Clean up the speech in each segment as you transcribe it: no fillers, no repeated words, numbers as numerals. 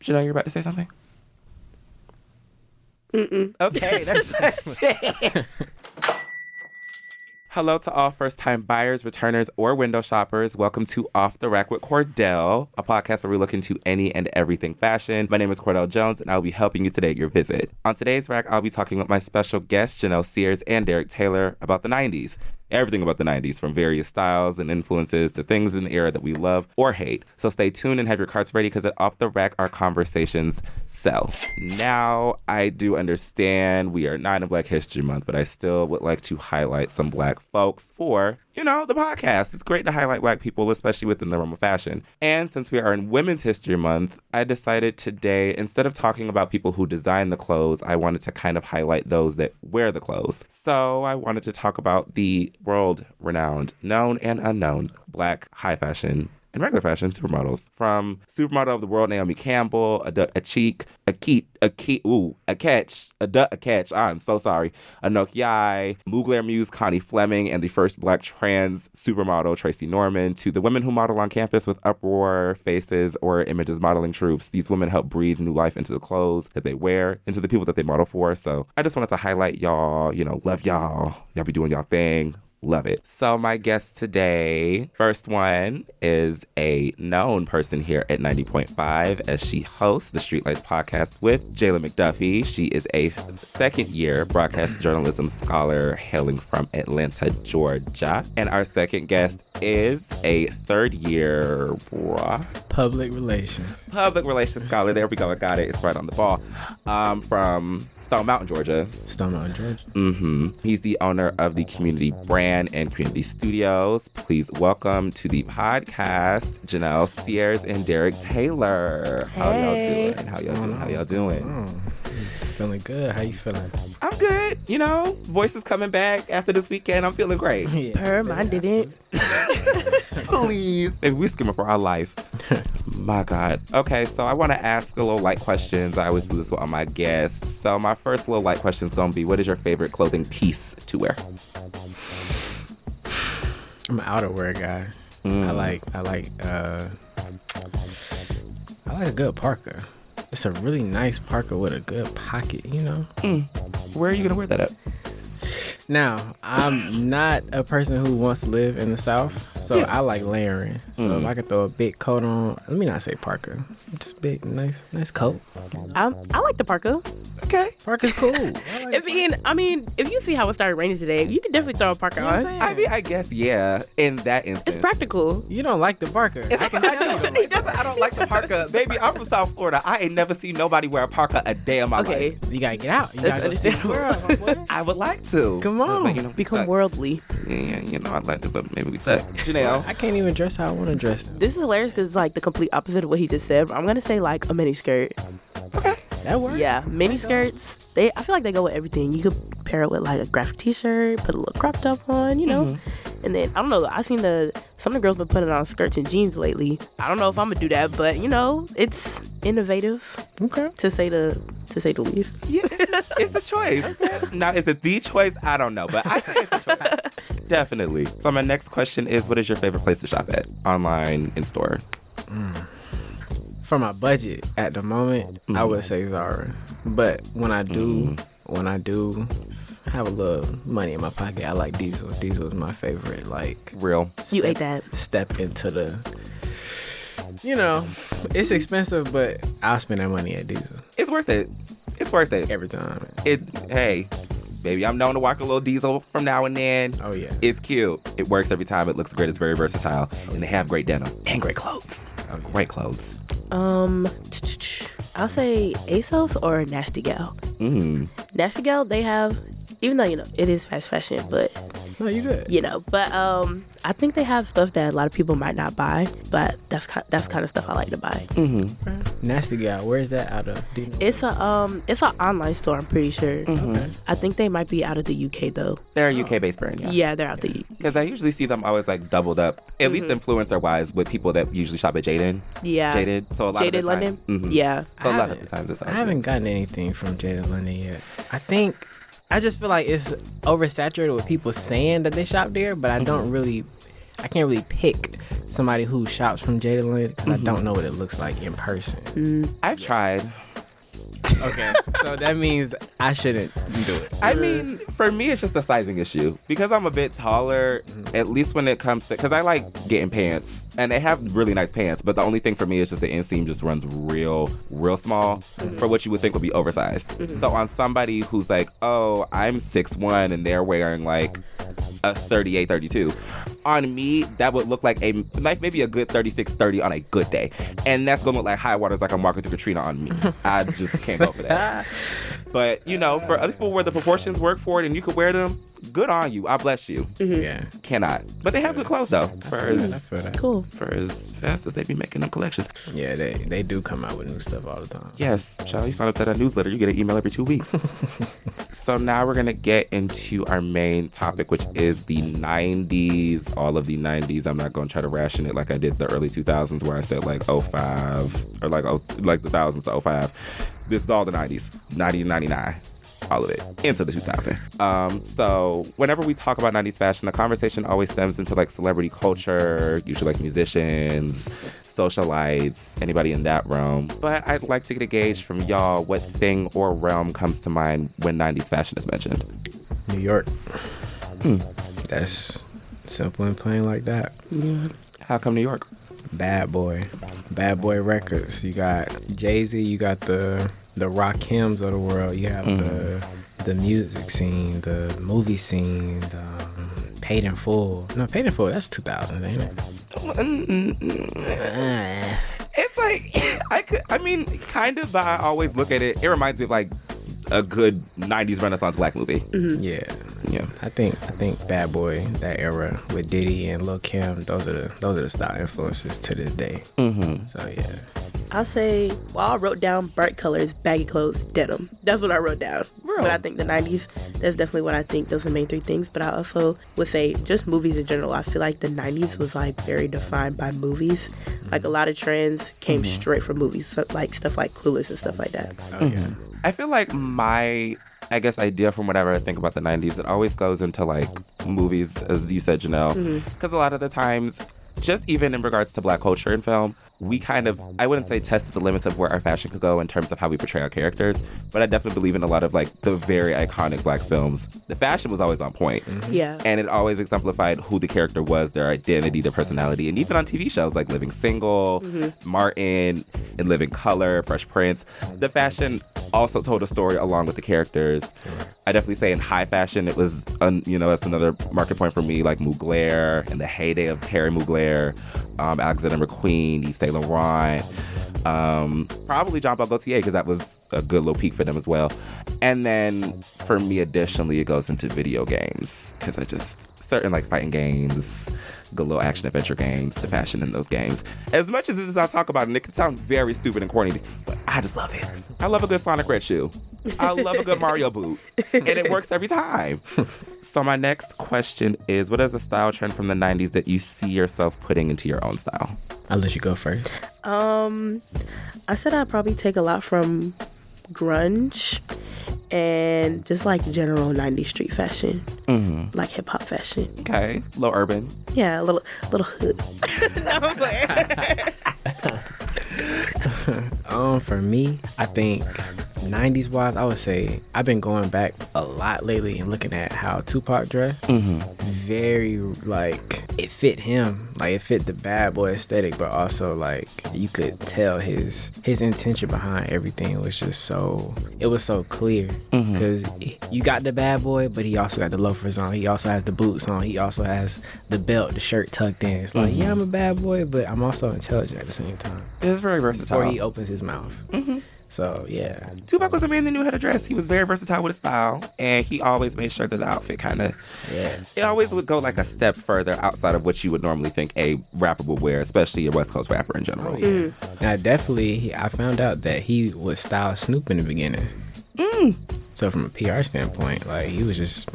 Janelle, you're about to say something? Okay, that's it. Hello to all first-time buyers, returners, or window shoppers. Welcome to Off the Rack with Cordell, a podcast where we look into any and everything fashion. My name is Cordell Jones, and I'll be helping you today at your visit. On today's rack, I'll be talking with my special guests, Janelle Sears and Derrick Taylor, about the 90s. Everything about the 90s, from various styles and influences to things in the era that we love or hate. So stay tuned and have your carts ready, because at Off the Rack, our conversations sell. Now, I do understand we are not in Black History Month, but I still would like to highlight some Black folks for, the podcast. It's great to highlight Black people, especially within the realm of fashion. And since we are in Women's History Month, I decided today, instead of talking about people who design the clothes, I wanted to kind of highlight those that wear the clothes. So I wanted to talk about the world-renowned, known and unknown Black high fashion and regular fashion supermodels. From supermodel of the world, Naomi Campbell, Anok Yai, Mugler Muse, Connie Fleming, and the first Black trans supermodel, Tracy Norman, to the women who model on campus with Uproar Faces or Images modeling troops. These women help breathe new life into the clothes that they wear, into the people that they model for. So I just wanted to highlight y'all, love y'all. Y'all be doing y'all thing. Love it. So my guest today, first one, is a known person here at 90.5 as she hosts the Streetlights podcast with Jayla McDuffie. She is a second-year broadcast journalism scholar hailing from Atlanta, Georgia. And our second guest is a third-year public relations scholar. There we go. I got it. It's right on the ball. From Stone Mountain, Georgia. He's the owner of the Community Brand and Community Studios. Please welcome to the podcast, Janelle Sears and Derrick Taylor. How y'all doing? Feeling good. How you feeling? I'm good. Voice is coming back after this weekend. I'm feeling great. I didn't. Please. Maybe we're skimming for our life. My God. Okay, so I want to ask a little light questions. I always do this with all my guests. So my first little light question is going to be, what is your favorite clothing piece to wear? I'm an outerwear guy. I like a good parka. It's a really nice parka with a good pocket, Where are you going to wear that at? Now, I'm not a person who wants to live in the South, so I like layering. So if I could throw a big coat on, let me not say parka, just big, nice coat. I like the parka. Okay. Parka's cool. If you see how it started raining today, you can definitely throw a parka on. I guess, yeah, in that instance. It's practical. You don't like the parka. I don't like the parka. Baby, I'm from South Florida. I ain't never seen nobody wear a parka a day in my life. You gotta get out. You That's gotta go see the understandable. world, I would like to. Come on. But, Become worldly. Yeah, I'd like to, but maybe we stuck. Janelle? I can't even dress how I want to dress. This is hilarious because it's like the complete opposite of what he just said. I'm going to say like a mini skirt. Okay. That works. Yeah, mini skirts. I feel like they go with everything. You could pair it with like a graphic t-shirt, put a little crop top on, And then, I don't know, I've seen some of the girls been putting on skirts and jeans lately. I don't know if I'm going to do that, but, it's innovative. Okay. To say the least. Yeah, it's a choice. Now, is it the choice? I don't know, but I say it's a choice. Definitely. So my next question is, what is your favorite place to shop at? Online, in store? For my budget at the moment, I would say Zara. But when I do have a little money in my pocket, I like Diesel. Diesel is my favorite. Like, real. You ate that. Step into the. It's expensive, but I'll spend that money at Diesel. It's worth it. Every time. Hey, baby, I'm known to walk a little Diesel from now and then. Oh, yeah. It's cute. It works every time. It looks great. It's very versatile. And they have great denim and great clothes. Great clothes. I'll say ASOS or Nasty Gal. Nasty Gal, they have, even though, it is fast fashion, but... No, you good. But I think they have stuff that a lot of people might not buy, but that's kind of stuff I like to buy. Nasty Gal, where is that out of? Do you know? It's an online store, I'm pretty sure. Okay. I think they might be out of the UK though. They're a UK based brand, yeah. Yeah, they're out the UK. Because I usually see them always like doubled up, at least influencer wise, with people that usually shop at Jaded. Yeah. Jaded. So a lot Jaded of the time, London. Yeah. So a lot of the times it's I haven't gotten anything from Jaded London yet. I just feel like it's oversaturated with people saying that they shop there, but I don't really. I can't really pick somebody who shops from Jadaland because I don't know what it looks like in person. I've tried. Okay. So that means I shouldn't do it. I mean, for me, it's just a sizing issue. Because I'm a bit taller, at least when it comes to... Because I like getting pants. And they have really nice pants. But the only thing for me is just the inseam just runs real small for what you would think would be oversized. So on somebody who's like, oh, I'm 6'1", and they're wearing like a 38, 32. On me, that would look like maybe a good 36, 30 on a good day. And that's going to look like high waters like I'm walking through Katrina on me. I just can't go for that. But, you know, for other people where the proportions work for it and you could wear them, good on you. I bless you. Yeah. Cannot. But they have good clothes, though. For as fast as they be making them collections. Yeah, they do come out with new stuff all the time. Yes. Shall you sign up to that newsletter? You get an email every 2 weeks. So now we're going to get into our main topic, which is the 90s, all of the 90s. I'm not going to try to ration it like I did the early 2000s where I said like 05 or like the thousands to 05. This is all the 90s, 90 and 99. All of it into the 2000s. So whenever we talk about 90s fashion, the conversation always stems into like celebrity culture, usually like musicians, socialites, anybody in that realm. But I'd like to get a gauge from y'all what thing or realm comes to mind when 90s fashion is mentioned. New York. That's simple and plain like that. Yeah. How come New York? Bad Boy Records. You got Jay-Z, you got the Rakims of the world. You have the music scene, the movie scene, the Paid in Full. No, Paid in Full, that's 2000, ain't it? It's like, kind of, but I always look at it. It reminds me of like a good 90s Renaissance black movie. Yeah. I think Bad Boy, that era with Diddy and Lil' Kim, those are the style influences to this day. So yeah. I'll say, I wrote down bright colors, baggy clothes, denim. That's what I wrote down. Really? But I think the 90s, that's definitely what I think. Those are the main three things. But I also would say just movies in general. I feel like the 90s was like very defined by movies. Like a lot of trends came straight from movies, so, like stuff like Clueless and stuff like that. Oh, yeah. I feel like my, idea from whatever I think about the 90s, it always goes into like movies, as you said, Janelle. Because a lot of the times, just even in regards to black culture and film, we kind of, I wouldn't say tested the limits of where our fashion could go in terms of how we portray our characters, but I definitely believe in a lot of like the very iconic black films. The fashion was always on point. Yeah. And it always exemplified who the character was, their identity, their personality. And even on TV shows like Living Single, Martin, and Living Color, Fresh Prince, the fashion also told a story along with the characters. I definitely say in high fashion, it was, that's another market point for me, like Mugler and the heyday of Terry Mugler, Alexander McQueen, Yves Saint Laurent, probably Jean Paul Gaultier, because that was a good little peak for them as well. And then for me, additionally, it goes into video games, because certain like fighting games, good little action adventure games, the fashion in those games. As much as this is I talk about it, and it can sound very stupid and corny, but I just love it. I love a good Sonic Red shoe. I love a good Mario boot. And it works every time. So my next question is, what is a style trend from the 90s that you see yourself putting into your own style? I'll let you go first. I said I'd probably take a lot from grunge and just like general 90s street fashion, like hip hop fashion. Okay, a little urban. Yeah, a little hood. No, I'm playing. For me, I think 90s wise, I would say I've been going back a lot lately and looking at how Tupac dressed. Very like it fit him, like it fit the bad boy aesthetic, but also like you could tell his intention behind everything was just so clear, because you got the bad boy, but he also got the loafers on, he also has the boots on, he also has the belt, the shirt tucked in. It's like, yeah, I'm a bad boy, but I'm also intelligent at the same time. It's very versatile. Before he opens his mouth. So, yeah. Tupac was a man that knew how to dress. He was very versatile with his style, and he always made sure that the outfit it always would go like a step further outside of what you would normally think a rapper would wear, especially a West Coast rapper in general. Now, definitely, I found out that he would style Snoop in the beginning. So from a PR standpoint, like he was just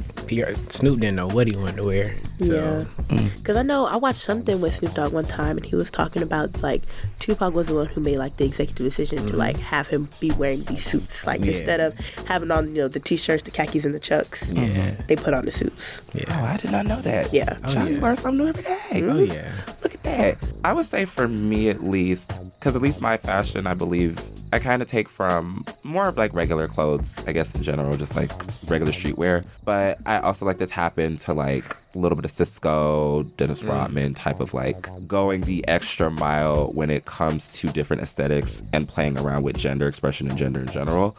Snoop didn't know what he wanted to wear. So. Yeah, because I know I watched something with Snoop Dogg one time, and he was talking about like Tupac was the one who made like the executive decision to like have him be wearing these suits, like instead of having on the t-shirts, the khakis, and the chucks. Yeah, they put on the suits. Yeah. Oh, I did not know that. Yeah, You learn something new every day. Oh yeah, look at that. I would say for me at least, because at least my fashion, I believe, I kind of take from more of like regular clothes, I guess in general, just like regular streetwear. But I also like to tap into like a little bit of Cisco, Dennis Rodman type of like going the extra mile when it comes to different aesthetics and playing around with gender expression and gender in general.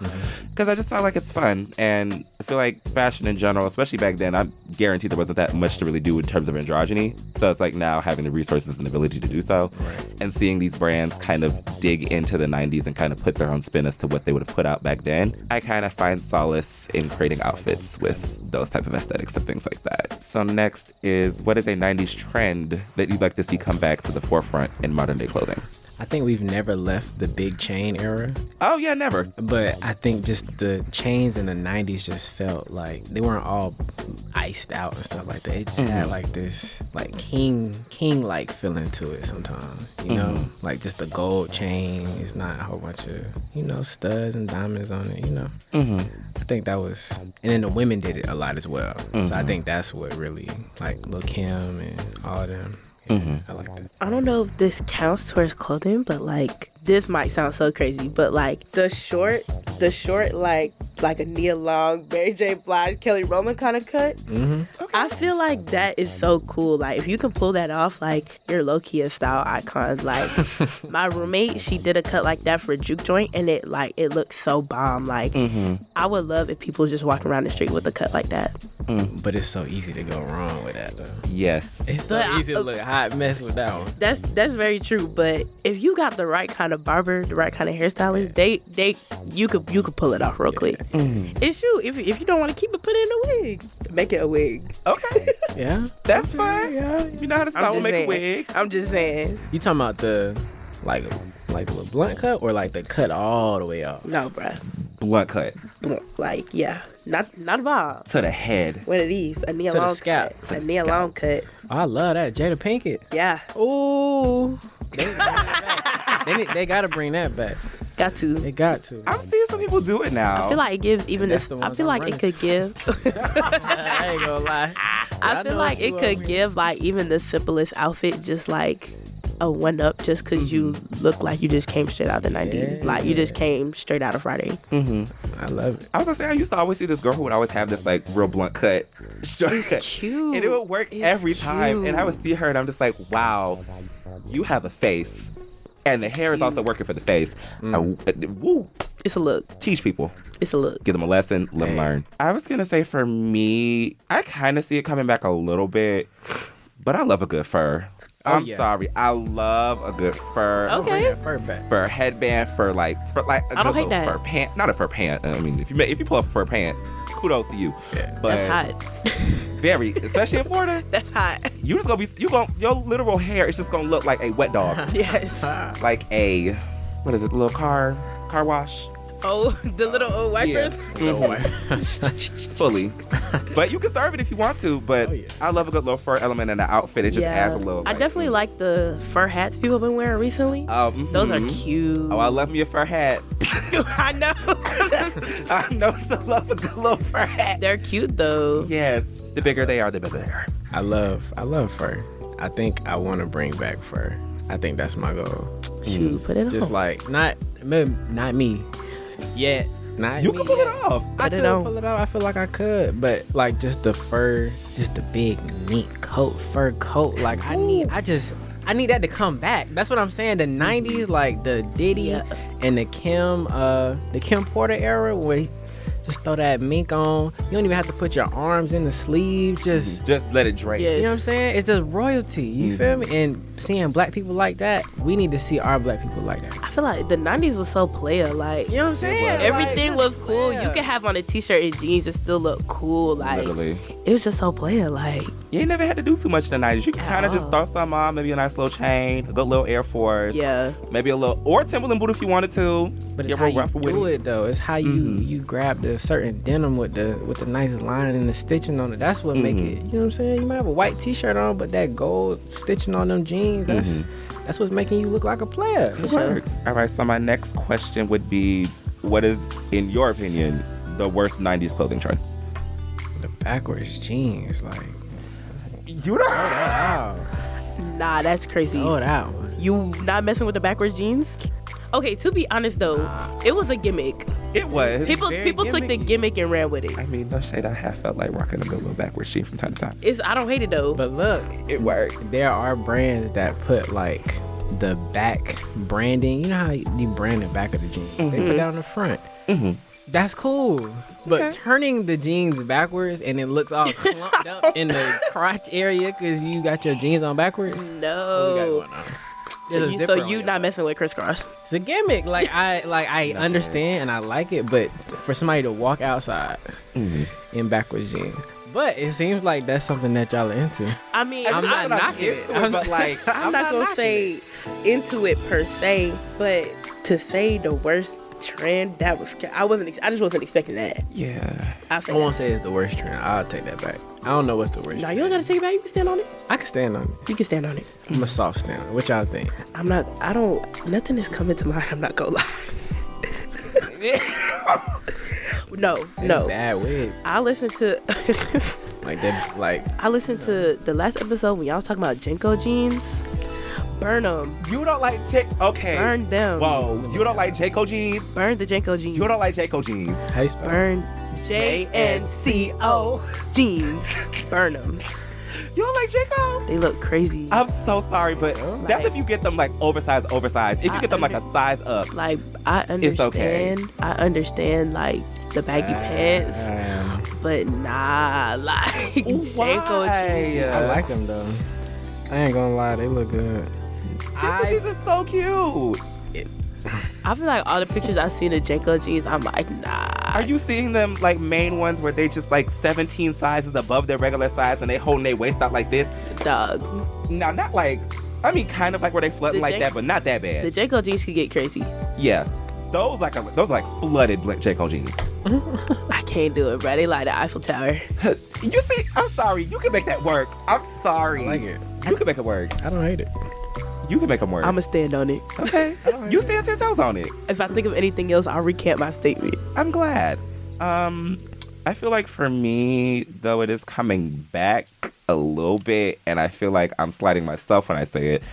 Because I just feel like it's fun. And I feel like fashion in general, especially back then, I guarantee there wasn't that much to really do in terms of androgyny. So it's like now having the resources and ability to do so. Right. And seeing these brands kind of dig into the 90s and kind of put their own spin as to what they would have put out back then, I kind of find solace in creating outfits with those type of aesthetics and things like that. So next is, what is a 90s trend that you'd like to see come back to the forefront in modern day clothing? I think we've never left the big chain era. Oh, yeah, never. But I think just the chains in the 90s just felt like they weren't all iced out and stuff like that. It just had like this like king-like feeling to it sometimes, you know? Like just the gold chain is not a whole bunch of, studs and diamonds on it, I think that was, and then the women did it a lot as well. So I think that's what really, like Lil' Kim and all of them. Yeah, I like that. I don't know if this counts towards clothing, but like this might sound so crazy, but like the short like a Nia Long, Mary J. Blige, Kelly Rowland kind of cut. Okay. I feel like that is so cool. Like if you can pull that off, like you're low-key a style icon. Like my roommate, she did a cut like that for a juke joint, and it looks so bomb. Like I would love if people just walk around the street with a cut like that. But it's so easy to go wrong with that though. Yes. It's so easy to look hot mess with that one. That's very true. But if you got the right kind of barber, the right kind of hairstylist, you could pull it off real quick. It's true. If you don't want to keep it, put it in a wig. Make it a wig. Okay. Yeah. That's fine. Yeah. If you know how to style, make a wig. I'm just saying. You talking about the like the little blunt cut or like the cut all the way off? No, bruh. Blunt cut. Like, yeah. Not a bob. To the head. What it is. A Nia Long cut. A Nia Long cut. Oh, I love that. Jada Pinkett. Yeah. Ooh. They gotta bring that back. Got to. They got to. I'm seeing some people do it now. I feel like it gives even this. I feel like it could give. I ain't gonna lie. I feel like it could give like even the simplest outfit just like a one up just because you look like you just came straight out the 90s. Yeah. Like you just came straight out of Friday. I love it. I was gonna say, I used to always see this girl who would always have this like real blunt cut. It's cute. And it would work every time. And I would see her and I'm just like, wow, you have a face. And the hair is also working for the face. Woo. It's a look. Teach people. It's a look. Give them a lesson. Let them learn. I was going to say for me, I kind of see it coming back a little bit. But I love a good fur. I'm sorry. I love a good fur. Okay. Fur back. For a headband, for a I don't hate that. Fur pant. Not a fur pant. I mean, if you pull up a fur pant, kudos to you. Yeah. But that's hot. Very, especially in Florida. That's hot. Your literal hair is just gonna look like a wet dog. Yes. Like a, what is it? A little car wash. Oh, the little old wipers. Yeah. Fully. But you can serve it if you want to. But I love a good little fur element in the outfit. It just adds a little. I definitely like the fur hats people have been wearing recently. Those are cute. Oh, I love me a fur hat. I know. I know to love a good little fur hat. They're cute though. Yes. The bigger they are, the better they are. I love fur. I think I want to bring back fur. I think that's my goal. Shoot, put it on. Just like not me. Yeah, not you me can pull yet. it off. I could pull it off. I feel like I could, but like just the fur, just the big neat fur coat. Like I need that to come back. That's what I'm saying. The 90s, like the Diddy and the Kim Porter era, where he just throw that mink on. You don't even have to put your arms in the sleeve. Just let it drape. You know what I'm saying? It's just royalty. You feel me? And seeing black people like that, we need to see our black people like that. I feel like the 90s was so player. Like, you know what I'm saying? Everything was cool. You could have on a t-shirt and jeans and still look cool. Like, literally. It was just so player. Like, You ain't never had to do too much in the 90s. You can kind of just throw some on, maybe a nice little chain, a good little Air Force. Yeah. Maybe a little, or Timberland boot if you wanted to. But it's how you do it, though. It's how you grab the certain denim with the nice line and the stitching on it. That's what make it, you know what I'm saying? You might have a white t-shirt on, but that gold stitching on them jeans, that's what's making you look like a player. It works. All right, so my next question would be, what is, in your opinion, the worst 90s clothing trend? The backwards jeans, like... You know? Nah, that's crazy. Oh, that one. You not messing with the backwards jeans? Okay, to be honest though, it was a gimmick. It was. People took the gimmick and ran with it. I mean, no shade, I have felt like rocking a little backwards jean from time to time. I don't hate it though. But look, it worked. There are brands that put like the back branding. You know how you brand the back of the jeans? They put that on the front. That's cool. But turning the jeans backwards and it looks all clumped up in the crotch area because you got your jeans on backwards. No. What we got going on? So you not messing with crisscross? It's a gimmick. I understand and I like it, but for somebody to walk outside in backwards jeans. But it seems like that's something that y'all are into. I mean, I'm not knocking it, but like I'm not gonna say into it per se, but to say the worst trend, I just wasn't expecting that. Yeah. I won't say it's the worst trend. I'll take that back. I don't know what's the worst. No, you don't gotta take it back. You can stand on it. I can stand on it. You can stand on it. I'm a soft stand. What y'all think? Nothing is coming to mind. I'm not gonna lie. No. Bad wig. I listened to I listened to the last episode when y'all was talking about Jenko jeans. Burn them. You don't like okay. Burn them. Whoa. You don't like Jenko jeans? Burn the Jenko jeans. You don't like Jenko jeans? How you spell? Burn JNCO jeans. Burn them. You don't like Jenko? They look crazy. I'm so sorry, but that's if you get them like oversized. If you get them like a size up, like I understand. It's okay. I understand like the baggy pants, but nah, like Jenko jeans. I like them though. I ain't gonna lie, they look good. These are so cute. I feel like all the pictures I've seen of Jenko jeans, I'm like, nah. Are you seeing them like main ones where they just like 17 sizes above their regular size and they holding their waist out like this? Dog. Now, not like, I mean, kind of like where they flooding like that, but not that bad. The Jenko jeans could get crazy. Yeah. Those like flooded Jenko jeans. I can't do it, bro. They like the Eiffel Tower. You see, I'm sorry. You can make that work. I'm sorry. I like it. You can make it work. I don't hate it. You can make them work. I'ma stand on it. Okay. You stand 10 toes on it. If I think of anything else, I'll recant my statement. I'm glad. I feel like for me, though, it is coming back a little bit, and I feel like I'm sliding myself when I say it.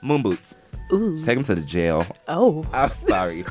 Moon boots. Ooh. Take them to the jail. Oh. I'm sorry.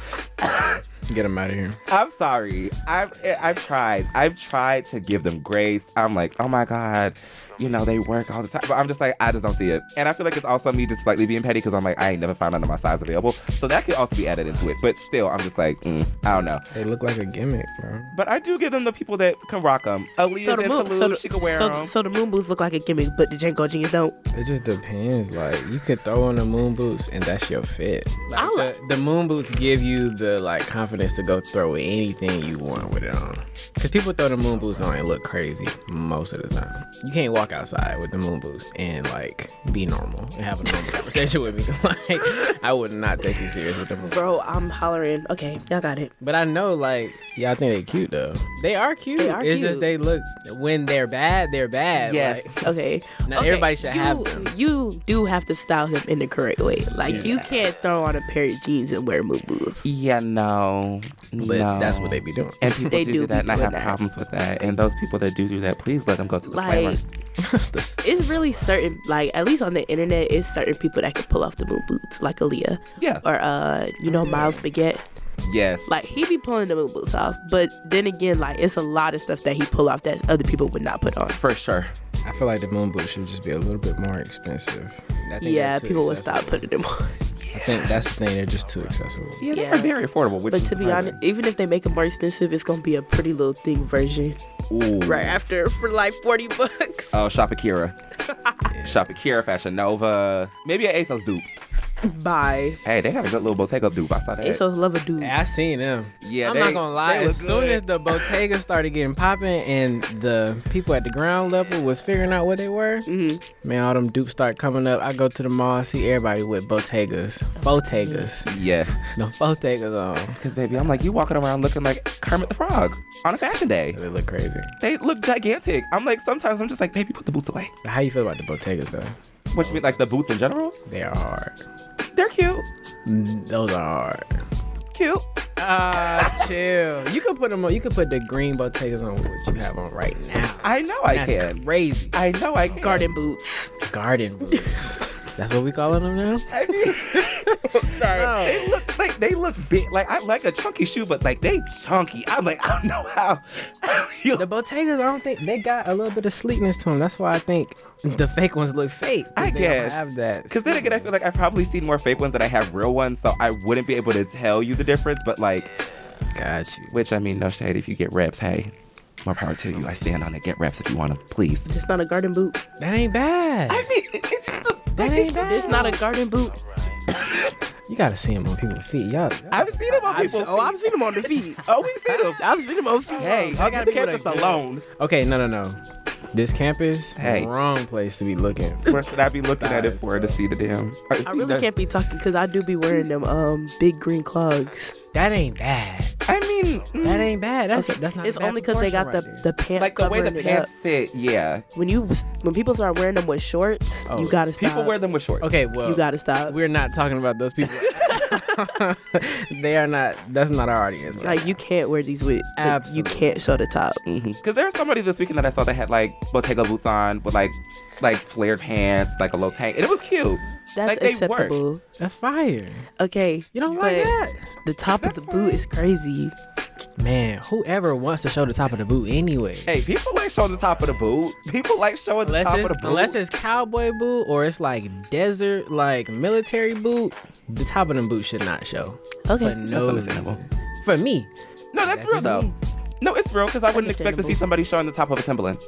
Get them out of here. I'm sorry. I've tried to give them grace. I'm like, oh my God, they work all the time. But I'm just like, I just don't see it. And I feel like it's also me just slightly being petty because I'm like, I ain't never found none of my size available. So that could also be added into it. But still, I'm just like, I don't know. They look like a gimmick, bro. But I do give them the people that can rock them. Aaliyah's interlude, she can wear them. So the moon boots look like a gimmick, but the Jenko jeans don't. It just depends. Like, you could throw on the moon boots and that's your fit. Like, the moon boots give you the like confidence to go throw anything you want with it on. Because people throw the moon boots on and look crazy most of the time. You can't walk outside with the moon boots and like be normal and have a normal conversation with me. Like, I would not take you serious with the moon boots. Bro, I'm hollering. Okay, y'all got it. But I know like y'all think they cute though. They are cute. It's just they look, when they're bad, they're bad. Yes. Like, okay. Not everybody should have them. You do have to style them in the correct way. Like, you can't throw on a pair of jeans and wear moon boots. Yeah, no. But that's what they be doing. And people do that, and I have problems with that. And those people that do that, please let them go to the slammer. It's really certain, like, at least on the internet, it's certain people that can pull off the moon boots, like Aaliyah. Yeah. Or, Miles Baguette. Yes. Like, he be pulling the moon boots off. But then again, like, it's a lot of stuff that he pull off that other people would not put on. For sure. I feel like the moon boots should just be a little bit more expensive. Yeah, people would stop putting them on. I think that's the thing, they're just too accessible. Yeah, they're very affordable. But to be honest, even if they make them more expensive, it's going to be a pretty little thing version. Ooh. Right after for like $40. Oh, Shop Akira. Shop Akira, Fashion Nova. Maybe an ASOS dupe. Bye. Hey, they have a good little Bottega dupe. I saw that. ASOS love a dude. I seen them. Yeah, I'm not gonna lie. they look As soon good. as the Bottega started getting popping and the people at the ground level was figuring out what they were, man, all them dupes start coming up. I go to the mall, see everybody with Bottegas. Yes. No Bottegas on. Because, baby, I'm like, you walking around looking like Kermit the Frog on a fashion day. They look crazy. They look gigantic. I'm like, sometimes I'm just like, baby, put the boots away. How you feel about the Bottegas though? What you mean, like the boots in general? They are hard. They're cute. Those are hard. Cute. Chill. You could put them on. You could put the green Bottegas on what you have on right now. I know I That's can. crazy. I know I can. Garden boots. Garden boots. That's what we calling them now? I mean, they look big. Like, I like a chunky shoe, but like they chunky. I'm like, I don't know how. The Bottegas, I don't think they got a little bit of sleekness to them. That's why I think the fake ones look fake. I they guess. don't have that. Because then again, I feel like I've probably seen more fake ones than I have real ones, so I wouldn't be able to tell you the difference. But like, Got you. which I mean, no shade. If you get reps, hey, more power to you. I stand on it. Get reps if you want them, please. It's not a garden boot. That ain't bad. I mean, it's just That ain't bad. It's not a garden boot. You gotta see them on people's feet. Y'all. I've seen them on people's feet. I've seen them on the feet. Oh, we've seen them. I've seen them on feet. Hey, I on gotta this be campus like that. alone. Okay, no. This campus, Hey. wrong place to be looking. Where should I be looking at it for to see the damn? I really can't be talking because I do be wearing them big green clogs. That ain't bad. I mean, That ain't bad. That's not. It's a bad only because they got proportion right the pant like the way the covering it pants up. sit. Yeah, When people start wearing them with shorts, Oh, you gotta stop. people wear them with shorts. there. Okay, well, You gotta stop. we're not talking about those people. They are not. That's not our audience. right Like now. you can't wear these with. You Absolutely. can't show the top. Because there was somebody this weekend that I saw that had like Bottega boots on with like flared pants, like a little tank, and it was cute. That's Like, they work. acceptable. That's fire. Okay. You don't but like that? The top of That's the boot is crazy. Man, whoever wants to show the top of the boot anyway. Hey, people like showing the top of the boot. People like showing the top of the boot. Unless it's cowboy boot or it's like desert, like military boot, the top of them boots should not show. Okay. For no That's understandable. reason. For me. No, that's That's real though. me. No, it's real because I wouldn't expect to see Understandable. somebody showing the top of a Timberland.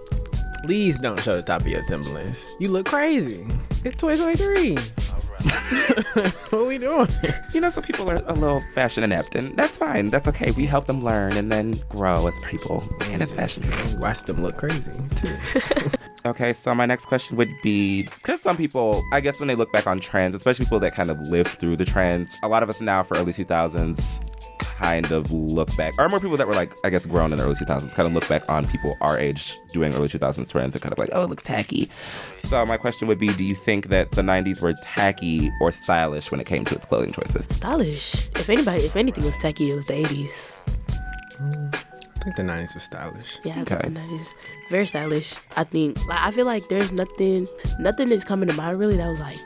Please don't show the top of your Timberlands. You look crazy. It's 2023. What are we doing? You know, some people are a little fashion inept, and that's fine. That's okay. We help them learn and then grow as people and as fashion people. Watch them look crazy too. Okay, so my next question would be, because some people, I guess when they look back on trends, especially people that kind of lived through the trends, a lot of us now for early 2000s kind of look back, or more people that were like, I guess, grown in the early 2000s, kind of look back on people our age doing early 2000s trends and kind of like, oh, it looks tacky. So my question would be, do you think that the 90s were tacky or stylish when it came to its clothing choices? Stylish. If anything was tacky, it was the 80s. I think the 90s was stylish. Yeah, I Okay. think the 90s. Very stylish. I think. Like, I feel like there's nothing that's coming to mind really that was like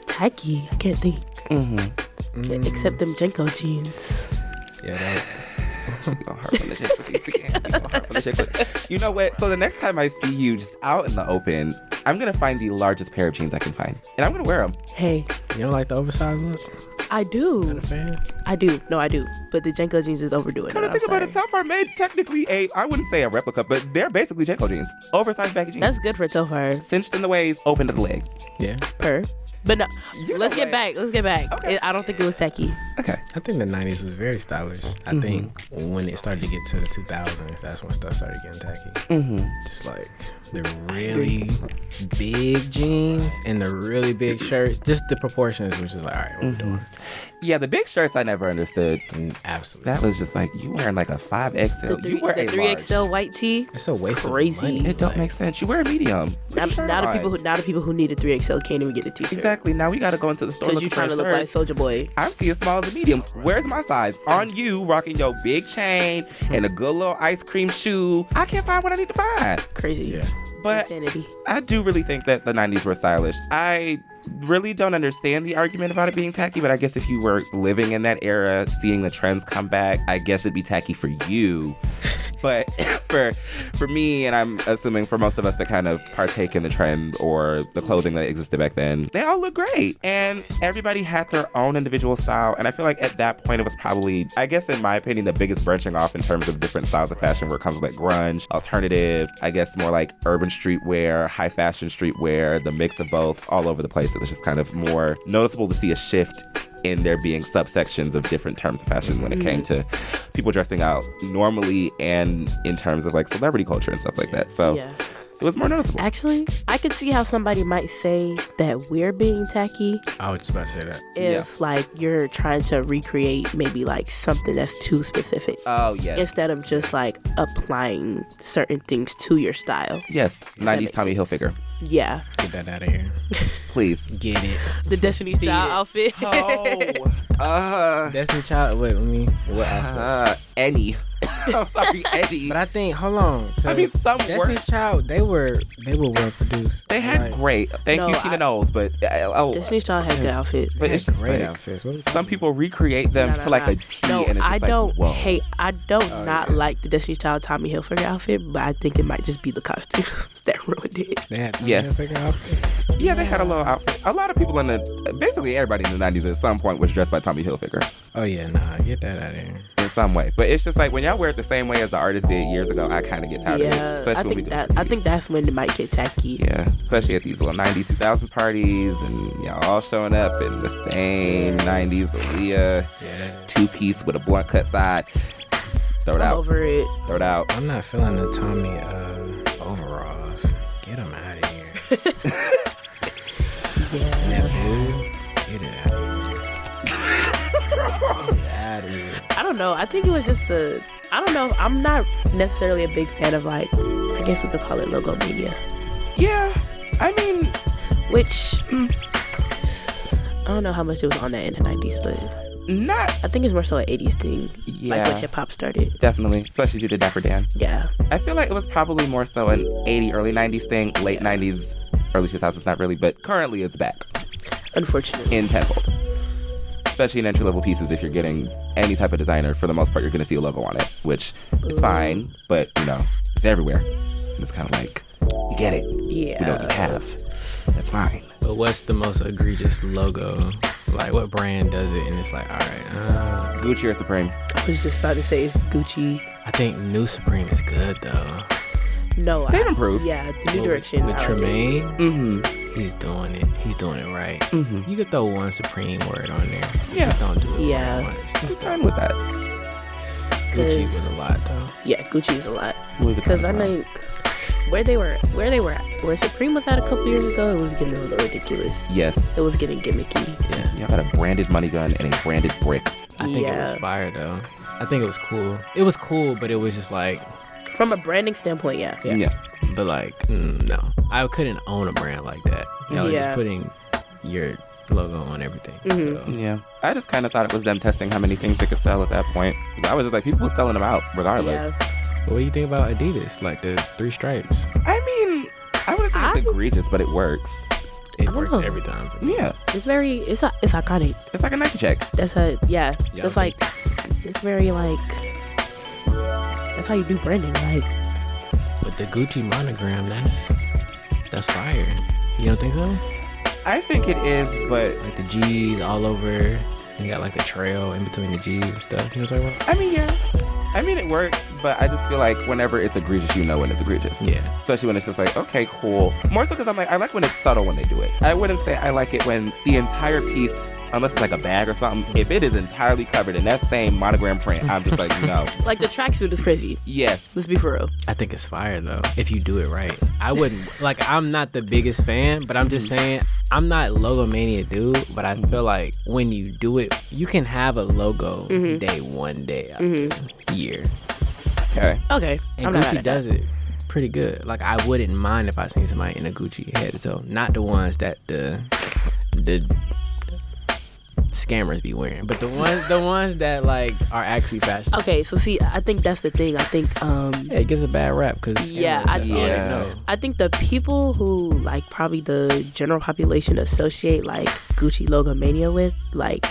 tacky. I can't think. Except them Jenko jeans. Yeah, that We gonna harp on the chick with these again. We gonna harp on the chick with- You know what? So the next time I see you just out in the open, I'm gonna find the largest pair of jeans I can find, and I'm gonna wear them. Hey, you don't like the oversized look? I do. Not a fan? I do. No, I do. But the Jenko jeans is overdoing it. Kind of I'm think about it. sorry. Telfar made technically I wouldn't say a replica, but they're basically Janko jeans, oversized baggy jeans, That's good for Telfar. cinched in the waist, open to the leg. Yeah. Per. But no, You let's know get what? back. Let's get back. Okay. I don't think it was tacky. Okay. I think the 90s was very stylish. I think when it started to get to the 2000s, that's when stuff started getting tacky. Just like the really big jeans and the really big shirts, just the proportions was just like, all right, what we doing? Yeah, the big shirts I never understood. Absolutely. That was just like, you wearing like a 5XL. The You wear a 3XL white tee. It's a waste Crazy. of money. It don't Like, make sense. You wear a medium. Now Put your shirt the on. people who need a 3XL can't even get a t-shirt. Exactly. Now we gotta go into the store Because looking you're trying for to a look like shirt. Soulja Boy. I'm seeing smalls and mediums. Where's my size? On you, rocking your big chain and a good little ice cream shoe. I can't find what I need to find. Crazy. Yeah. But Insanity. I do really think that the 90s were stylish. I really don't understand the argument about it being tacky, but I guess if you were living in that era, seeing the trends come back, I guess it'd be tacky for you. But for me, and I'm assuming for most of us that kind of partake in the trend or the clothing that existed back then, they all look great. And everybody had their own individual style. And I feel like at that point, it was probably, I guess in my opinion, the biggest branching off in terms of different styles of fashion where it comes with like grunge, alternative, I guess more like urban streetwear, high fashion streetwear, the mix of both all over the place. It was just kind of more noticeable to see a shift in there being subsections of different terms of fashion when it came to people dressing out normally and in terms of like celebrity culture and stuff like that. So it was more noticeable. Actually, I could see how somebody might say that we're being tacky. I was just about to say that. If like you're trying to recreate maybe like something that's too specific. Oh, yes. Instead of just like applying certain things to your style. Yes. 90s Tommy Hilfiger. Yeah. Get that out of here. Please. Get it. The Destiny's Child outfit. Destiny's Child, wait, let me, what outfit? Eddie. I'm sorry, Eddie. But I think, hold on. I mean, some Destiny's Child, they were well produced. They had great. Thank you, Tina Knowles. But Destiny's Child had good outfits. But it's just great like, outfits. Some people recreate them to like a T, and it's just I don't like the Destiny's Child Tommy Hilfiger outfit, but I think it might just be the costumes that ruined it. They had Tommy Hilfiger outfit. Yeah, they had a little outfit. A lot of people basically everybody in the 90s at some point was dressed by Tommy Hilfiger. Oh yeah, nah, get that out of here. In some way, but it's just like when y'all wear it the same way as the artist did years ago, I kind of get tired of it. Especially I think that's when it might get tacky. Yeah, especially at these little 90s, 2000s parties, and y'all all showing up in the same 90s Aaliyah two-piece with a blunt cut side. Throw it out. Over it. Throw it out. I'm not feeling the Tommy overalls. Get them out of here. That blue, get it out of here. Get it out of here. I don't know. I think it was just I don't know. I'm not necessarily a big fan of like, I guess we could call it logo mania. Yeah. I mean, which, I don't know how much it was on that in the 90s, but I think it's more so an 80s thing. Yeah. Like when hip hop started. Definitely. Especially due to Dapper Dan. Yeah. I feel like it was probably more so an early 90s thing. Late 90s, early 2000s, not really, but currently it's back. Unfortunately. In tenfold. Especially in entry-level pieces, if you're getting any type of designer, for the most part, you're going to see a logo on it, which is fine, but, it's everywhere. And it's kind of like, you get it. Yeah. You know what you have. That's fine. But what's the most egregious logo? Like, what brand does it? And it's like, all right. Gucci or Supreme? I was just about to say it's Gucci. I think New Supreme is good, though. No, they've improved. Yeah, the New Direction. With Tremaine, he's doing it. He's doing it right. Mm-hmm. You could throw one Supreme word on there. Yeah. Just don't do it. Yeah. I'm fine with that. Gucci was a lot, though. Yeah, Gucci's a lot. Because I think where Supreme was at a couple years ago, it was getting a little ridiculous. Yes. It was getting gimmicky. Yeah. Y'all got a branded money gun and a branded brick. I think it was fire, though. I think it was cool. It was cool, but it was just like, from a branding standpoint, yeah. But like, no, I couldn't own a brand like that. Y'all was just putting your logo on everything. Mm-hmm. So. Yeah, I just kind of thought it was them testing how many things they could sell at that point. I was just like, people were selling them out regardless. Yeah. What do you think about Adidas? Like the 3 stripes? I mean, I wouldn't say it's egregious, but it works. It works every time for me. Yeah, it's iconic. It's like a Nike check. That's That's like, it's very like. That's how you do branding, like. But the Gucci monogram, that's fire. You don't think so? I think it is, but like the G's all over, and you got like the trail in between the G's and stuff. You know what I'm talking about? I mean, yeah. I mean, it works, but I just feel like whenever it's egregious, you know when it's egregious. Yeah. Especially when it's just like, okay, cool. More so because I'm like, I like when it's subtle when they do it. I wouldn't say I like it when the entire piece, unless it's like a bag or something, if it is entirely covered in that same monogram print, I'm just like, no. Like the tracksuit is crazy. Yes. Let's be for real. I think it's fire though, if you do it right. I wouldn't, like, I'm not the biggest fan, but I'm just saying, I'm not logomania dude, but I feel like when you do it, you can have a logo day one day out the year. Okay. And Gucci does it pretty good. Like, I wouldn't mind if I seen somebody in a Gucci head to toe. Not the ones that the scammers be wearing, but the ones that like are actually fashion. Okay, so see, I think that's the thing. I think it gets a bad rap because I think the people who like probably the general population associate like Gucci logo mania with like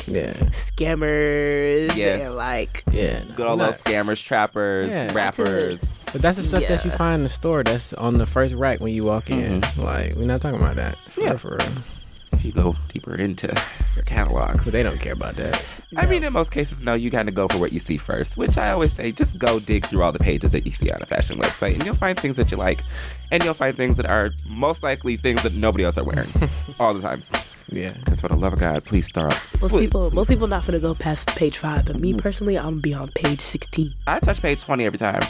scammers and like good old little scammers, trappers, rappers. But that's the stuff that you find in the store that's on the first rack when you walk in. Like, we're not talking about that. For real. If you go deeper into your catalogs. But they don't care about that. I mean, in most cases, no, you got to go for what you see first, which I always say, just go dig through all the pages that you see on a fashion website, and you'll find things that you like, and you'll find things that are most likely things that nobody else are wearing all the time. Yeah. Because for the love of God, please start off. Most people not gonna go past page 5, but me personally, I'm gonna be on page 16. I touch page 20 every time.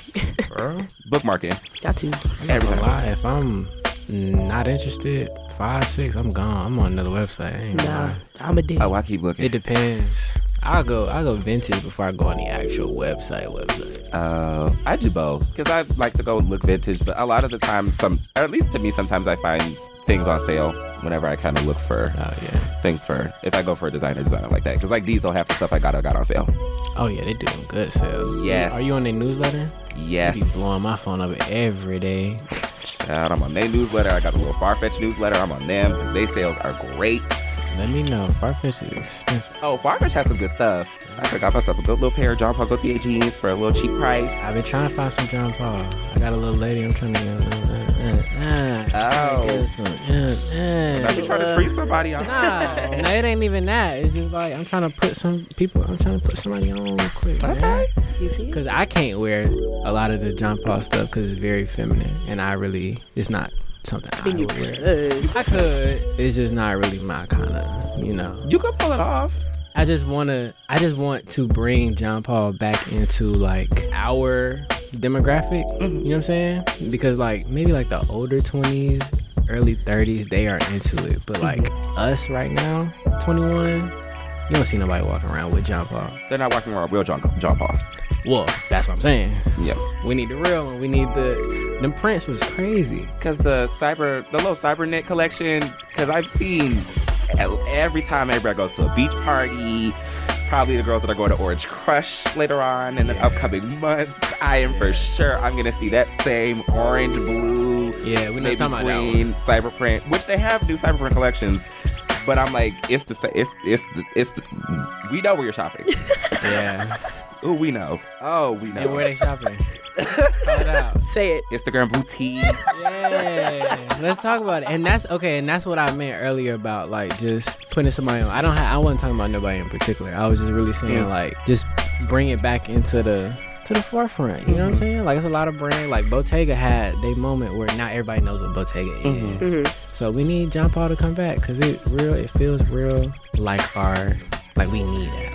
Bro. Bookmarking. Got to. Every time. Lie. If I'm not interested, 5, 6, I'm gone. I'm on another website. I'm a dick. Oh, I keep looking. It depends. I'll go vintage before I go on the actual website. I do both because I like to go look vintage, but a lot of the time, or at least to me, sometimes I find things on sale whenever I kind of look for things for, if I go for a designer like that, because like Diesel, half the stuff I got on sale. Oh yeah, they doing good sales. Yes. Are you on their newsletter? Yes. You be blowing my phone up every day. Child, I'm on their newsletter. I got a little Farfetch newsletter. I'm on them because their sales are great. Let me know. Farfetch is expensive. Oh, Farfetch has some good stuff. I got myself a good little pair of John Paul Gaultier jeans for a little cheap price. I've been trying to find some John Paul. I got a little lady I'm trying to I've been trying to treat somebody on. No, it ain't even that. It's just like I'm trying to put somebody on real quick. Okay. Because I can't wear a lot of the John Paul stuff because it's very feminine, and it's not something I would wear. I could. It's just not really my kind of, You could pull it off. I just want to bring John Paul back into like our demographic. You know what I'm saying? Because like maybe like the older 20s, early 30s, they are into it. But like us right now, 21, you don't see nobody walking around with John Paul. They're not walking around with real John Paul. Well, that's what I'm saying. Yep. We need the real one. We need them prints was crazy. Because the little cybernet collection, because I've seen every time everybody goes to a beach party, probably the girls that are going to Orange Crush later on in the upcoming months, I am for sure I'm going to see that same orange, blue, we're not maybe talking about green cyber print, which they have new cyber print collections. But I'm like, it's the we know where you're shopping. Yeah. Ooh, we know. Oh, we know. And where they shopping? Call it out. Say it. Instagram boutique. Yeah. Let's talk about it. And that's okay. And that's what I meant earlier about like just putting somebody on. I wasn't talking about nobody in particular. I was just really saying like just bring it back into the forefront. You know what I'm saying? Like it's a lot of brands. Like Bottega had their moment where not everybody knows what Bottega is. So we need John Paul to come back because it feels real like we need that.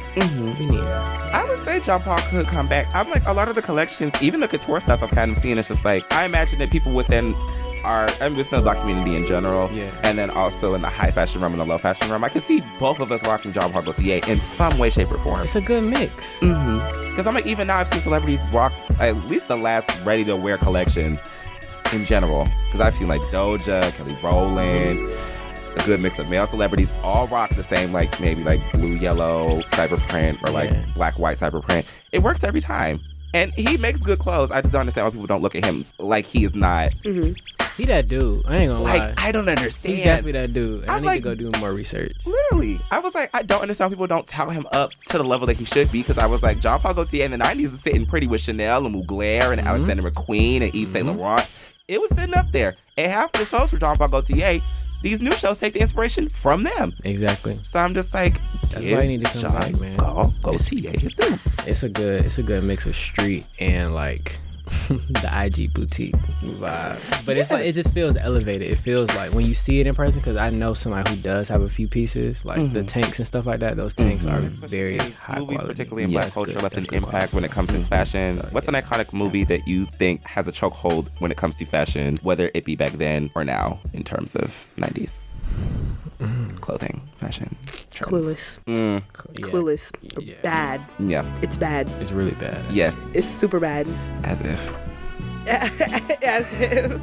We need that. I would say John Paul could come back. I'm like, a lot of the collections, even the couture stuff I've kind of seen, it's just like, I imagine that people within the black community in general, and then also in the high fashion realm and the low fashion realm, I can see both of us rocking John Paul Gaultier in some way, shape, or form. It's a good mix. Because I'm like, even now I've seen celebrities rock at least the last ready-to-wear collections in general. Because I've seen like Doja, Kelly Rowland, a good mix of male celebrities all rock the same, like maybe like blue, yellow cyber print or like black, white cyber print. It works every time. And he makes good clothes. I just don't understand why people don't look at him like he is not. He that dude. I ain't gonna lie. I don't understand. He's definitely that dude. And I need like, to go do more research. Literally. I was like, I don't understand why people don't tout him up to the level that he should be, because I was like, John Paul Gaultier in the 90s was sitting pretty with Chanel and Mugler and Alexander McQueen and Yves Saint Laurent. It was sitting up there. And half of the shows for John Paul Gaultier, these new shows take the inspiration from them. Exactly. So I'm just like, that's why you need to come back, man. Paul Gaultier his dudes. It's a good mix of street and like the IG boutique vibe. But it's like, it just feels elevated. It feels like when you see it in person, because I know somebody who does have a few pieces, like the tanks and stuff like that. Those tanks are very high movies, quality. particularly in black culture, left an impact when it comes to fashion. What's an iconic movie that you think has a chokehold when it comes to fashion, whether it be back then or now, in terms of 90s? Clothing, fashion, trends. Clueless. Clueless. Bad. Yeah. It's bad. It's really bad. Yes. It's super bad. As if. As if,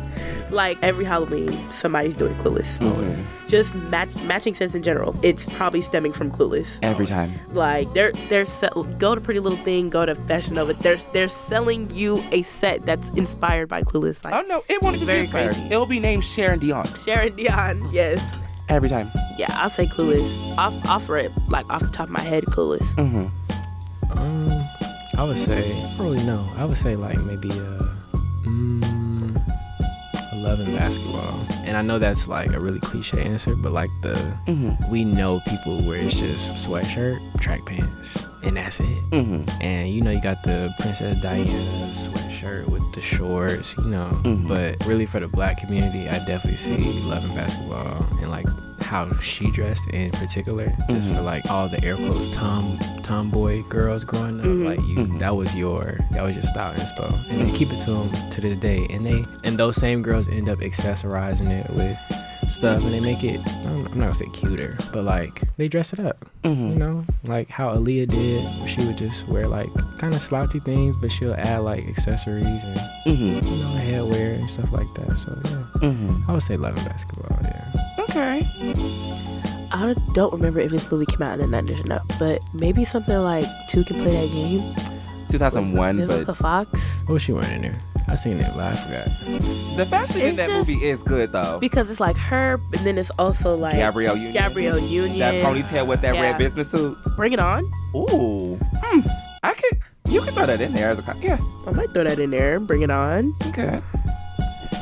like, every Halloween, somebody's doing Clueless. Just matching sets in general. It's probably stemming from Clueless. Every time. Like, go to Pretty Little Thing, go to Fashion Nova. They're selling you a set that's inspired by Clueless. Like, Oh, no, it won't even be very inspired. crazy. It'll be named Sharon Dion. Sharon Dion, yes. Every time. Yeah, I'll say Clueless. Off rip, like off the top of my head, Clueless. I would say, I don't really know. I would say like maybe 11 basketball. And I know that's like a really cliche answer, but like we know people where it's just sweatshirt, track pants, and that's it. And you know, you got the Princess Diana sweatshirt with the shorts, you know. But really for the black community, I definitely see 11 basketball and like how she dressed in particular, just for like all the air quotes tomboy girls growing up, like that was your style inspo, and they keep it to them to this day, and those same girls end up accessorizing it with stuff, and they make it, I'm not gonna say cuter, but like they dress it up, you know, like how Aaliyah did, where she would just wear like kind of slouchy things, but she'll add like accessories and you know, headwear and stuff like that. So yeah, I would say 11 basketball. Yeah. Okay. I don't remember if this movie came out in the 90s or not, but maybe something like Two Can Play That Game. 2001, but Vivica Fox. What was she wearing in there? I seen it, but I forgot. the fashion in It's that just- movie is good though. Because it's like her, and then it's also like Gabrielle Union. That ponytail with that red business suit. Bring It On. Ooh. You could throw that in there as a yeah. I might throw that in there. Bring It On. Okay.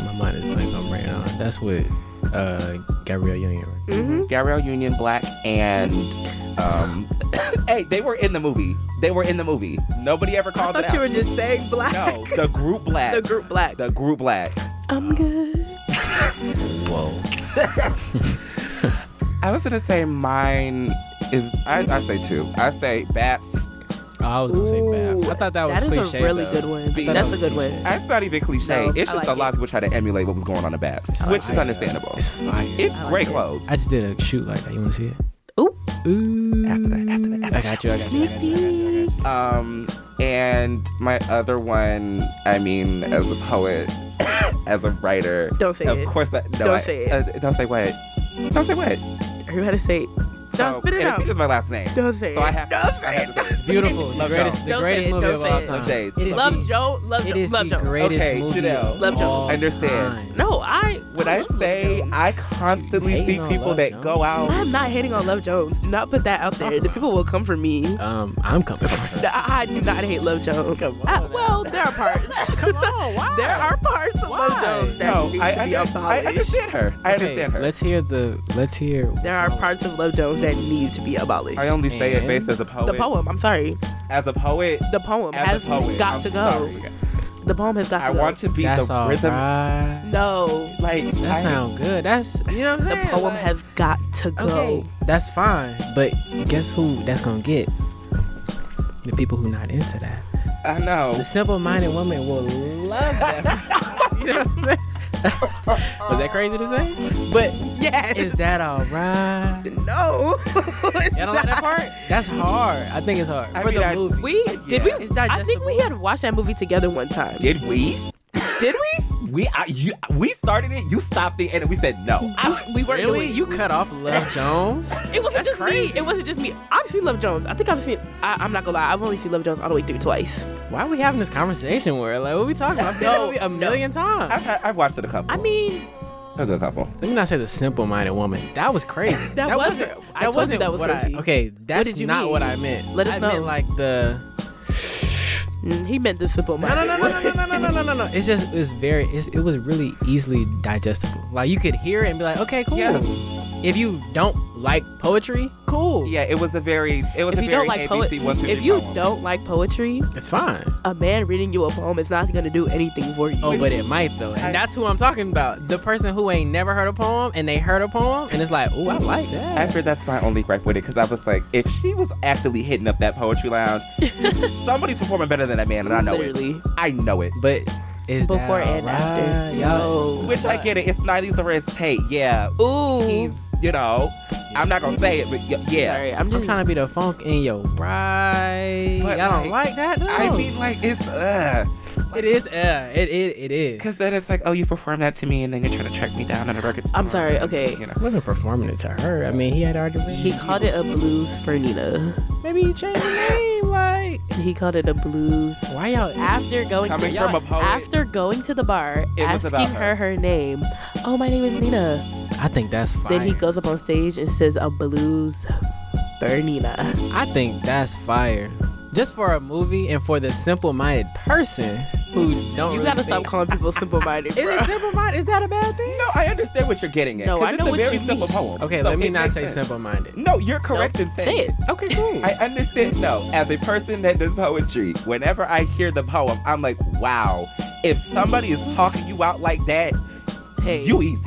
My mind is blank on Bring It On. That's with Gabrielle Union, right? Gabrielle Union, black, and hey, they were in the movie. Nobody ever I called it thought you out. were just saying black. No, the group black. The group black. The group black. I'm good. Whoa. I was gonna say mine is. I say two. I say Baps. Oh, I was gonna say Babs. I thought that was cliche. That is a really though. good one. I thought That's that a good was one. cliche. It's not even cliche. No, It's I just like a lot it. of people try to emulate what was going on in Baps, I which is like understandable. It's fire. It's I like great it. clothes. I just did a shoot like that. You wanna see it? Ooh. Ooh. After that. I got you. And my other one, I mean, as a poet, as a writer. Don't say of it. course, don't say it. Don't say what? Don't say what? Everybody say it. So, Spit it and out. it features my last name. Don't say So it. I have to say it. It's beautiful. The Love greatest, Jones. the Don't greatest say it, movie don't of say all it. time. Love Jade. It is Love the- Jones. Love It Jones. is Love the Jones. greatest Okay, movie Janelle. of Love Jones. all Understand. time. No, When I love say Love Jones. I constantly Hating see on people Love that Jones? go out. I'm not hating on Love Jones. Do not put that out there. The people will come for me. I'm coming for her. I do not hate Love Jones. Come on Well, there are parts. Come on, why? There are parts of Love Why? Jones that No, need I to be abolished. understand her. I understand her. Let's hear. There are parts of Love Jones that need to be abolished. I only say it And based as a poet. The poem. I'm sorry. As a poet. The poem As has a poet, got I'm to go. sorry. The poem has got I to go. want to be That's the all rhythm. right. No. Like That sound good. That's, you know what I'm The saying? poem Like, has got to go. okay, that's fine. But guess who that's gonna get? The people who not into that. I know. The simple-minded woman will love that. You know what I'm saying? Was that crazy to say? But Yes. is that all right? No. Y'all don't like that part? That's hard. I think it's hard. I For mean, the movie. Did we? It's I think we digestible. had watched that movie together one time. Did we? Did we? We started it. You stopped it, and we said no. We weren't Really? doing. You cut off Love Jones? It wasn't That's just crazy. me. It wasn't just me. I've seen Love Jones. I think I've seen. I'm not gonna lie. I've only seen Love Jones all the way through twice. Why are we having this conversation where, like, what are we talking about? I've seen that movie a million times. I've watched it a couple. I mean, a good couple. Let me not say the simple-minded woman. That was crazy. That was- I told you that was what crazy. okay, that's did you not mean? what I meant. Let us I know. meant like the. he meant the simple No. minded. It's just it was really easily digestible. Like you could hear it and be like, okay, cool. Yeah. If you don't like poetry, cool. Yeah, it was a very If you don't like ABC 1 2 3 if you poem. don't like poetry, It's fine. a man reading you a poem is not gonna do anything for you. Oh, but it might though. And that's who I'm talking about. The person who ain't never heard a poem and they heard a poem and it's like, oh, I like that. After that's my only gripe with it, because I was like, if she was actively hitting up that poetry lounge, somebody's performing better than that man, and I know Literally. it. I know it. But is Before that and alright? after. Y'all- No. Which I get it. It's 90s Arrest Tate. Yeah. Ooh. He's, I'm not going to say it, but yeah. Sorry, I'm I'm just trying to be the funk in your bride. But, Y'all don't like that though? I mean, like, it's, It is. It is. Because then it's like, oh, you performed that to me, and then you're trying to track me down at a record store. I'm sorry. Okay. He wasn't performing it to her. I mean, he had already been. He called it a blues for Nina. Maybe he changed the name. Like, he called it a blues. Why y'all after going coming to from a poet? After going to the bar, asking her name. Oh, my name is Nina. I think that's fire. Then he goes up on stage and says a blues for Nina. I think that's fire. Just for a movie and for the simple-minded person who don't. You gotta stop calling people simple-minded. Is it simple-minded? Is that a bad thing? No, I understand what you're getting at. No, I know it's a what very you simple mean. poem. Okay, so let me it not makes say sense. simple-minded. No, you're correct in saying Say it. Okay, cool. I understand. No, as a person that does poetry, whenever I hear the poem, I'm like, wow. If somebody is talking you out like that, Hey, you easy.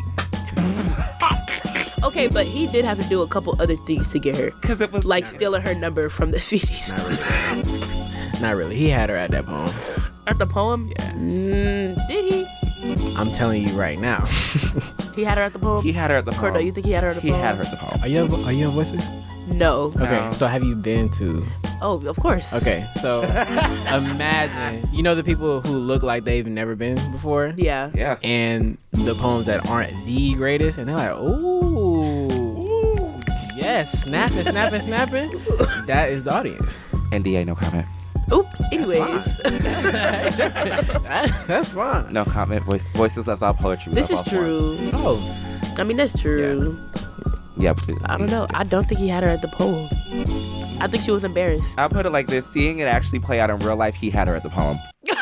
Okay, but he did have to do a couple other things to get her. Because it was like stealing her number from the CDs. Not really. Not really. He had her at that poem. At the poem? Yeah. Did he? I'm telling you right now. He had her at the poem? He had her at the poem. Cordell, you think he had her at the He poem? had her at the poem. Are you on Voices? No. Okay, No. so have you been to... Oh, of course. Okay, so imagine, you know the people who look like they've never been before? Yeah. Yeah. And the poems that aren't the greatest, and they're like, ooh, yes, snapping. That is the audience. NDA, no comment. Oop. Anyways. That's fine. No comment. Voices loves all poetry. This love is all forms. true. Oh, I mean, that's true. Yep. I don't know. I don't think he had her at the poem. I think she was embarrassed. I'll put it like this. Seeing it actually play out in real life, he had her at the poem.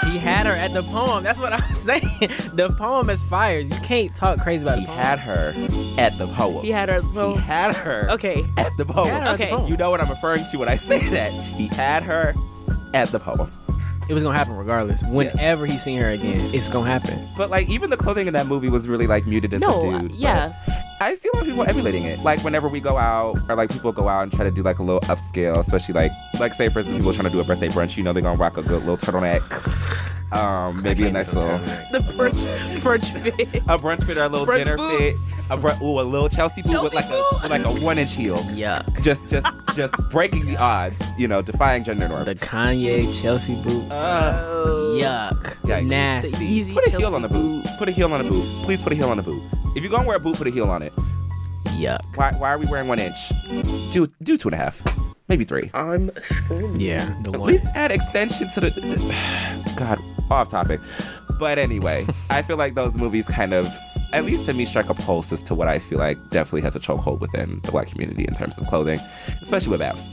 he had her at the poem. That's what I'm saying. The poem is fire. You can't talk crazy about He the poem. had her at the poem. He had her at the poem. He had her Okay. at the poem. He had her at the Okay. poem. You know what I'm referring to when I say that. He had her at the poem. It was gonna happen regardless. Whenever he seen her again, it's gonna happen. But like even the clothing in that movie was really like muted and No, subdued. yeah. But I see a lot of people emulating it. Like whenever we go out or like people go out and try to do like a little upscale, especially like say for instance people trying to do a birthday brunch, you know they're gonna rock a good little turtleneck. Maybe a nice little The brunch fit. a brunch fit or a little Brunch dinner boots. fit. A little Chelsea boot with like a 1-inch heel. Yuck. Just breaking the odds, you know, defying gender norms. The Kanye Chelsea boot. Oh. Yuck. Yikes. Nasty. The easy Put a heel Chelsea on the boot. Put a heel on the boot. Please put a heel on the boot. If you're gonna wear a boot, put a heel on it. Yuck. Why are we wearing 1 inch? Do 2.5, maybe 3. I'm screaming. Yeah. The At one. least add extension to the. God, off topic. But anyway, I feel like those movies kind of, at least to me, strike a pulse as to what I feel like definitely has a chokehold within the Black community in terms of clothing, especially with Babs.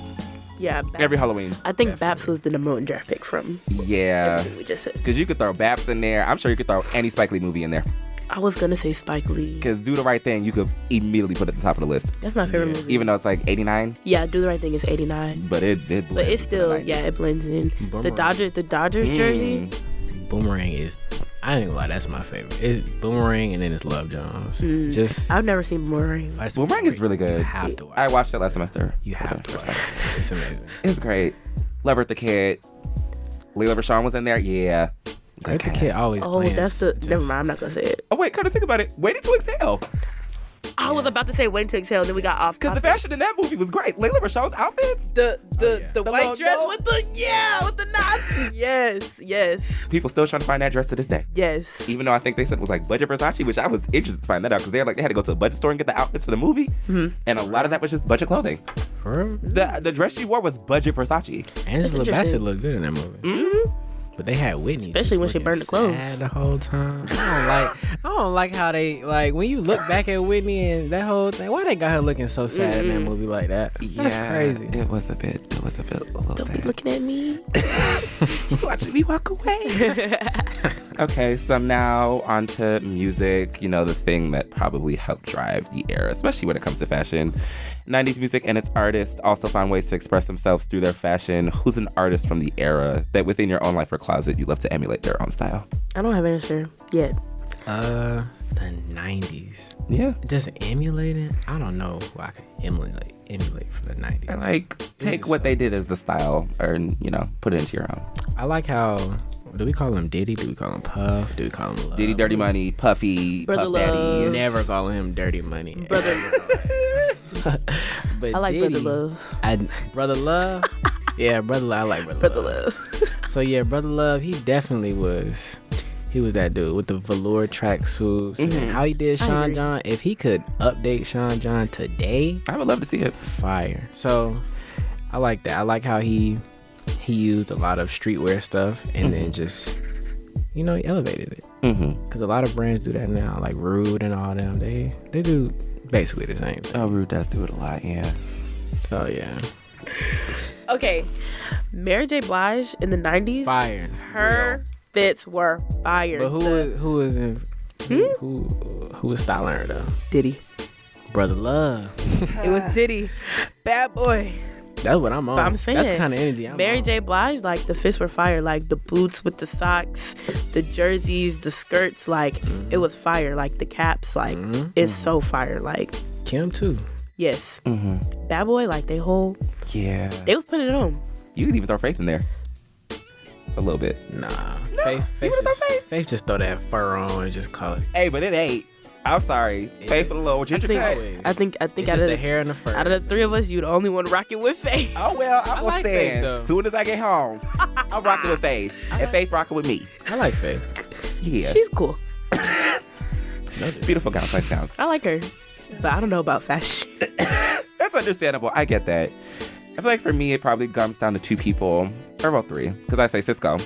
Yeah. Babs. Every Halloween. I think Definitely. Babs was the number one draft pick from Yeah. everything we just said. Because you could throw Babs in there. I'm sure you could throw any Spike Lee movie in there. I was gonna say Spike Lee. Because Do the Right Thing, you could immediately put it at the top of the list. That's my favorite movie. Even though it's like 89. Yeah, Do the Right Thing is 89. But it blends But it's into the still, 90s. yeah, it blends in. The Boomerang. Dodgers jersey. Boomerang is, I ain't gonna lie, that's my favorite. It's Boomerang and then it's Love Jones. Just I've never seen Boomerang. that's Boomerang is really good. You have to watch I it. watched it last semester. You have to watch it. It's amazing. It's great. Leverett the Kid. Layla Rashawn was in there. Yeah. Like the kid always Oh, playing. that's the. just- Never mind. I'm not gonna say it. Oh wait, come to think about it. Waiting to Exhale. I was about to say Waiting to Exhale, and then we got off. Because the topic. fashion in that movie was great. Layla Rashawn's outfits. The yeah. the The white little dress note. with the Nazi. Yes. People still trying to find that dress to this day. Yes. Even though I think they said it was like budget Versace, which I was interested to find that out because they had to go to a budget store and get the outfits for the movie, and a lot of that was just budget clothing. For real? The dress she wore was budget Versace. Angela interesting. Bassett looked good in that movie. Mm-hmm. But they had Whitney, Especially just when she looking burned the clothes. sad the whole time. I don't like how they like when you look back at Whitney and that whole thing. Why they got her looking so sad in that movie like that? That's crazy. It was a little Don't be sad. looking at me. Watching me walk away. Okay, so now on to music, you know, the thing that probably helped drive the era, especially when it comes to fashion. 90s music and its artists also find ways to express themselves through their fashion. Who's an artist from the era that within your own life or closet you love to emulate their own style? I don't have an answer yet. The 90s. Yeah. Just emulating? I don't know who I can emulate from the 90s. And like, take what they did as a style and, you know, put it into your own. I like how, do we call him Diddy? Do we call him Puff? Do we call him Love? Diddy, Dirty Money, Puffy, Brother Puff Love. Daddy. Never calling him Dirty Money. Brother. But I like Diddy, Brother Love. Brother Love? Yeah, Brother Love. I like Brother Brother Love. Love. So yeah, Brother Love, he definitely was. He was that dude with the velour tracksuits. And how he did Sean John. If he could update Sean John today, I would love to see it. Fire. So I like that. I like how he used a lot of streetwear stuff and then just, he elevated it. Because a lot of brands do that now, like Rude and all them. They do basically the same thing. Oh, Rude does do it a lot, yeah. Oh yeah. Okay, Mary J. Blige in the 90s. Fire. Her fits were fire. But who was styling her though? Diddy. Brother Love. It was Diddy. Bad boy. That's what I'm on. But I'm saying, that's the kind of energy I'm Mary on. J. Blige, like, the fits were fire. Like, the boots with the socks, the jerseys, the skirts, like, it was fire. Like, the caps, like, it's so fire. Like, Kim too. Yes. Bad boy, like, they was putting it on. You could even throw Faith in there. A little bit. Nah. No, Faith just throw that fur on and just call it. Hey, but it ain't. I'm sorry. Faith with a little ginger cut. I think It's out just of the hair and the fur. out of the three of us, you the only one rocking with Faith. Oh, well, I'm I going like to Faith, stand. though. As soon as I get home, I'm rocking with Faith. And Faith rocking with me. I like Faith. Yeah. She's cool. Beautiful gowns, nice gowns. I like her, but I don't know about fashion. That's understandable. I get that. I feel like for me, it probably comes down to two people, or well, three, because I say Cisco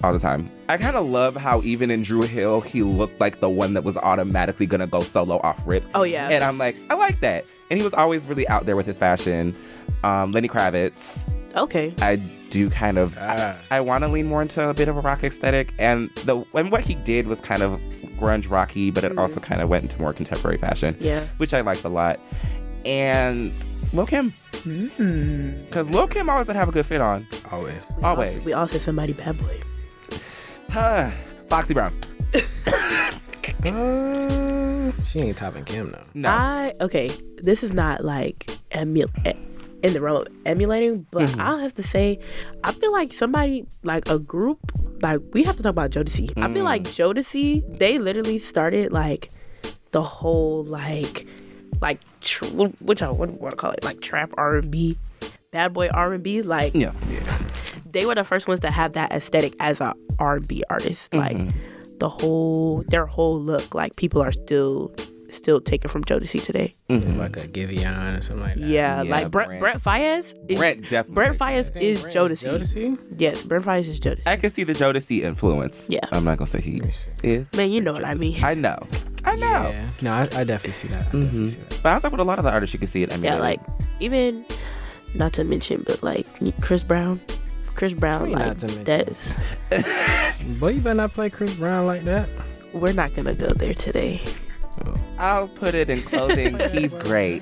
all the time. I kind of love how even in Drew Hill, he looked like the one that was automatically going to go solo off rip. Oh, yeah. And I'm like, I like that. And he was always really out there with his fashion. Lenny Kravitz. Okay. I do kind of, I want to lean more into a bit of a rock aesthetic. And what he did was kind of grunge rocky, but it also kind of went into more contemporary fashion. Yeah. Which I liked a lot. And Lil' Kim. Because Lil' Kim always would have a good fit on. Always. We all said somebody bad boy. Foxy Brown. She ain't topping Kim though. No. Okay, this is not like in the realm of emulating, but I'll have to say, I feel like somebody, like a group, like we have to talk about Jodeci. I feel like Jodeci, they literally started like the whole what do you want to call it? Like trap R&B, bad boy R&B. Like, Yeah. they were the first ones to have that aesthetic as a R&B artist. Like their whole look, like people are still taken from Jodeci today. Like a Giveon or something like that. Yeah, like Brent Faiyaz. Brent definitely. Brent Faiyaz is Jodeci. Jodeci? Yes, Brent Faiyaz is Jodeci. I can see the Jodeci influence. Yeah. I'm not going to say he is. Man, you know what I mean. I know. Yeah. No, I definitely see that. But I was like with a lot of the artists, you can see it. Yeah, like even, not to mention, but like Chris Brown. Chris Brown, Not like to mention. that's. Boy, you better not play Chris Brown like that. We're not gonna go there today. I'll put it in clothing. He's great.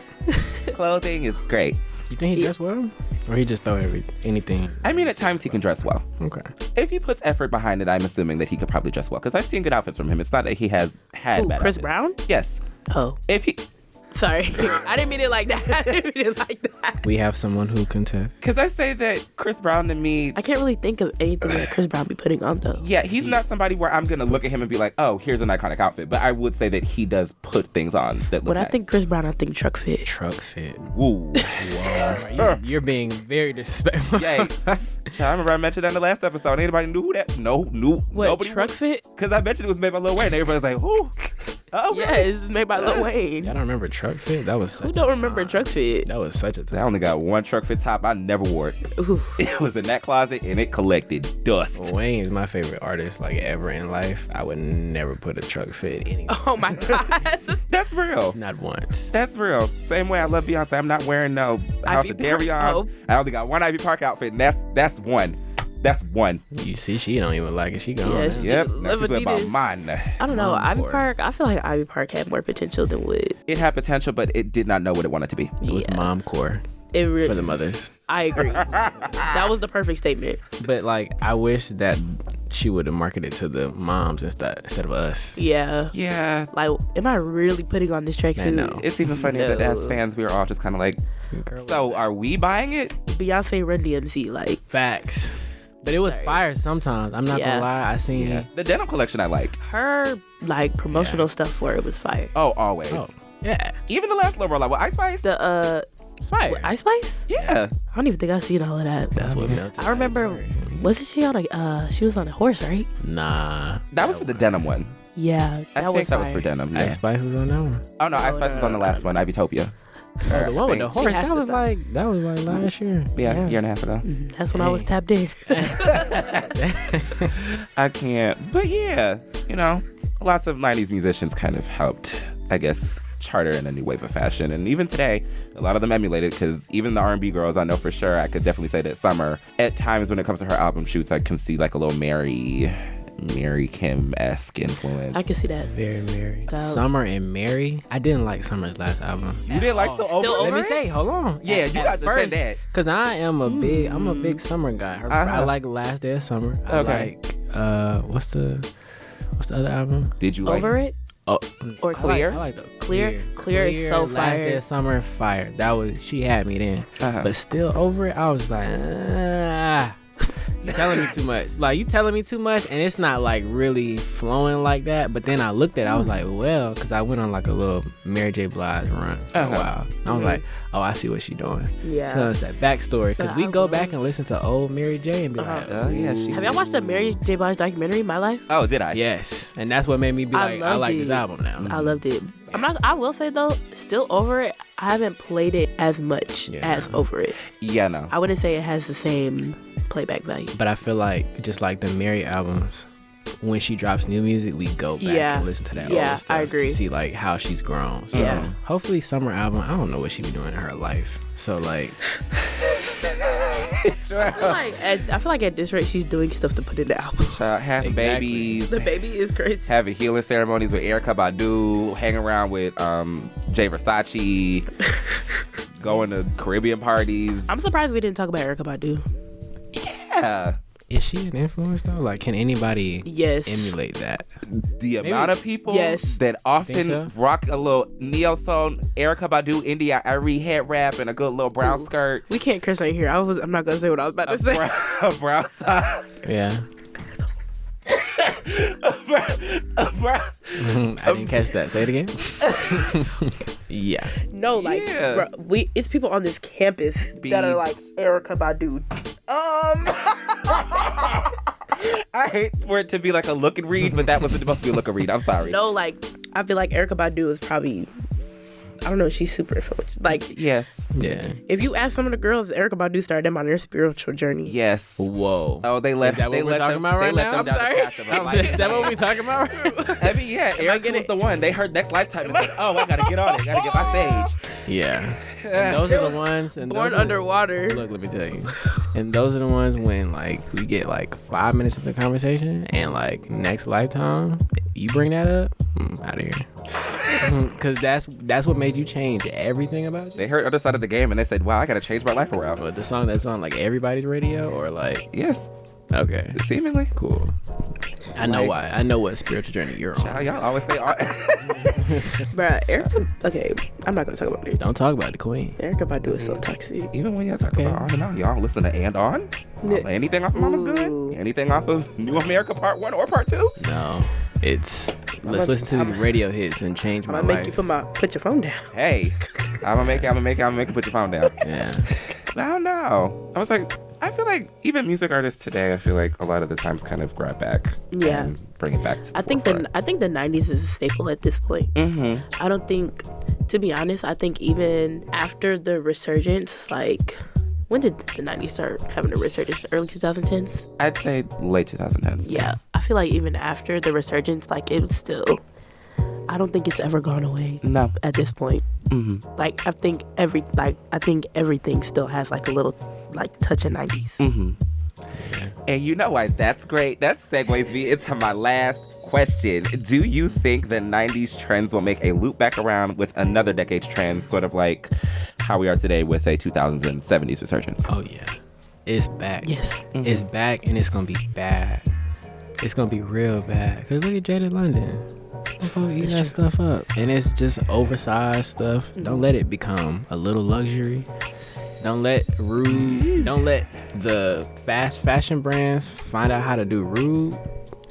Clothing is great. You think he dressed well? Or he just throw anything? I mean, at times he can dress well. Okay. If he puts effort behind it, I'm assuming that he could probably dress well. Because I've seen good outfits from him. It's not that he has had Who, bad Chris outfits. Brown? Yes. Oh, If he... sorry. I didn't mean it like that. We have someone who contests. Because I say that Chris Brown to me... I can't really think of anything that Chris Brown be putting on though. Yeah, he's not somebody where I'm going to look at him and be like, oh, here's an iconic outfit. But I would say that he does put things on that look When I nice. think Chris Brown, I think truck fit. Truck fit. Woo. Wow. You're being very disrespectful. Yikes. I remember I mentioned that in the last episode. Anybody knew who that? No, What, nobody. truck fit? Because I mentioned it was made by Lil Wayne. Everybody's like, who? Oh, Yeah, really? it's made by Lil Wayne. Y'all don't remember truck fit? That was such Who don't a remember time. truck fit? That was such a I time. only got one truck fit top. I never wore it. Ooh. It was in that closet and it collected dust. Wayne is my favorite artist like ever in life. I would never put a truck fit anywhere. Oh my god. That's real. Not once. That's real. Same way I love Beyonce. I'm not wearing no House of Ivy Park- Derrick. oh. I only got one Ivy Park outfit, and that's one. That's one. You see, she don't even like it. She gone. Yeah, now. she- Yep. Live Now she's about Adidas. mine. I don't know. Mom Ivy board. Park. I feel like Ivy Park had more potential than Wood. It had potential, but it did not know what it wanted to be. It was Yeah. mom core It for the really. mothers. I agree. That was the perfect statement. But like, I wish that she would have marketed to the moms instead of us. Yeah. Yeah. Like, am I really putting on this tracksuit? No. It's even funny that as No. fans, we were all just kind of like, so are we buying it? Beyonce Run DMC. Like, Facts. But it was Sorry. fire sometimes. I'm not Yeah. gonna lie. I seen. Yeah. The denim collection I liked. Her like promotional stuff for it was fire. Oh, always. Oh, yeah. Even the last little rollout with Ice Spice. The It's fire. Ice Spice? Yeah. I don't even think I've seen all of that. That's what melted. I remember, wasn't she on a? She was on a horse, right? Nah. That was for the denim one. Yeah, I think that was for denim. Yeah. Ice Spice was on that one. Oh no, Ice Spice was on the last one, Ivytopia. Oh, the one with the I think- horse. has That to was stop. like last year. Yeah, year and a half ago. That's when I was tapped in. I can't. But yeah, lots of 90s musicians kind of helped, I guess, charter in a new wave of fashion. And even today, a lot of them emulated, because even the R&B girls, I know for sure, I could definitely say that Summer, at times when it comes to her album shoots, I can see like a little Mary Kim-esque influence. I can see that. Very Mary. So- Summer and Mary. I didn't like Summer's last album. You didn't like Still Over? Still Let Over me it? say, hold on. Yeah, you got to defend that. Cause I'm a big Summer guy. I like Last Day of Summer. I Okay. like what's the other album? Did you like Over it Oh, or Clear? I like the Clear is so Last Day fire. of Summer, fire. That was, she had me then. Uh-huh. But Still Over It, I was like, you telling me too much. Like, you telling me too much, and it's not like really flowing like that. But then I looked at it, I was like, well, because I went on like a little Mary J. Blige run for a while. I was like, oh, I see what she's doing. Yeah. So it's that backstory. Because But we I go love- back and listen to old Mary J. and be like, Oh, yeah, she Have y'all watched the Mary J. Blige documentary, My Life? Oh, did I? yes. And that's what made me be I like, I loved like it. this album now. I loved it. I will say though, Still Over It, I haven't played it as much as Over It. Yeah, no. I wouldn't say it has the same playback value. But I feel like, just like the Mary albums, when she drops new music, we go back Yeah. and listen to that Yeah, old stuff I agree. to see like how she's grown. So Yeah. hopefully Summer album, I don't know what she be doing in her life. So like, I feel like at this rate, she's doing stuff to put in the album. Having Exactly. babies, The baby is crazy. having healing ceremonies with Erykah Badu, hanging around with Jay Versace, going to Caribbean parties. I'm surprised we didn't talk about Erykah Badu. Yeah. is she an influence though? Like, can anybody Yes. emulate that? The amount of people Yes. that often so? rock a little neo soul, Erykah Badu, India Irie head wrap, and a good little brown skirt. We can't curse right here. I'm not gonna say what I was about to say. A brown top. Yeah. a brown. I didn't catch that. Say it again. Yeah. No, like Yeah. bro, it's people on this campus that are like Beats. Erykah Badu. I hate for it to be like a look and read, but that wasn't supposed to be a look and read. I'm sorry. No, like I feel like Erykah Badu is probably, I don't know, she's super influential. Like Yes. Yeah. if you ask some of the girls, Erykah Badu started them on their spiritual journey. Yes. Whoa. Oh, they let Is that what they we're let talking them, about they right let now? them down I'm the path of Is life. that what we talking about? I mean, yeah, Erykah was the one. They heard Next Lifetime and said, "Oh, I gotta get on it. Gotta get my stage." Yeah. And those are the ones. And Born those are- underwater. Look, let me tell you. And those are the ones when like we get like 5 minutes of the conversation and like next lifetime, you bring that up, out of here. Because that's what made you change everything about you. They heard other side of the game and they said, "Wow, I gotta change my life around." But the song that's on like everybody's radio or like, Yes, okay, seemingly. cool. I know Like- why. I know what spiritual journey you're on. Y'all always say, Bruh, Erykah, okay, I'm not gonna talk about it. Don't talk about the queen. Erykah Badu is so toxic. even when y'all talk Okay. about on and on, y'all listen to And On. Yeah. Anything off of Mama's Ooh. Good? Anything off of New America Part 1 or Part 2? No, it's let's listen to these radio hits and change I'm my gonna life. make you put your phone down. Hey, I'm gonna make you put your phone down. Yeah. I don't know. I was like, I feel like even music artists today, I feel like a lot of the times kind of grab back Yeah. and bring it back to the I think the 90s is a staple at this point. Mm-hmm. I don't think, to be honest, I think even after the resurgence, like when did the 90s start having a resurgence? Early 2010s? I'd say late 2010s. Yeah. I feel like even after the resurgence, like it was still, I don't think it's ever gone away No. at this point. Mm-hmm. Like I think everything still has like a little like touch of 90s. Mm-hmm. And you know why that's great? That segues me into my last question. Do you think the 90s trends will make a loop back around with another decade's trend, sort of like how we are today with a 2000s and 70s resurgence? Oh yeah, it's back. Yes. Mm-hmm. It's back and it's gonna be bad. It's gonna be real bad. Cause look at Jaded London. Motherfucker eat that stuff up, and it's just oversized stuff. Don't let it become a little luxury. Don't let the fast fashion brands find out how to do rude.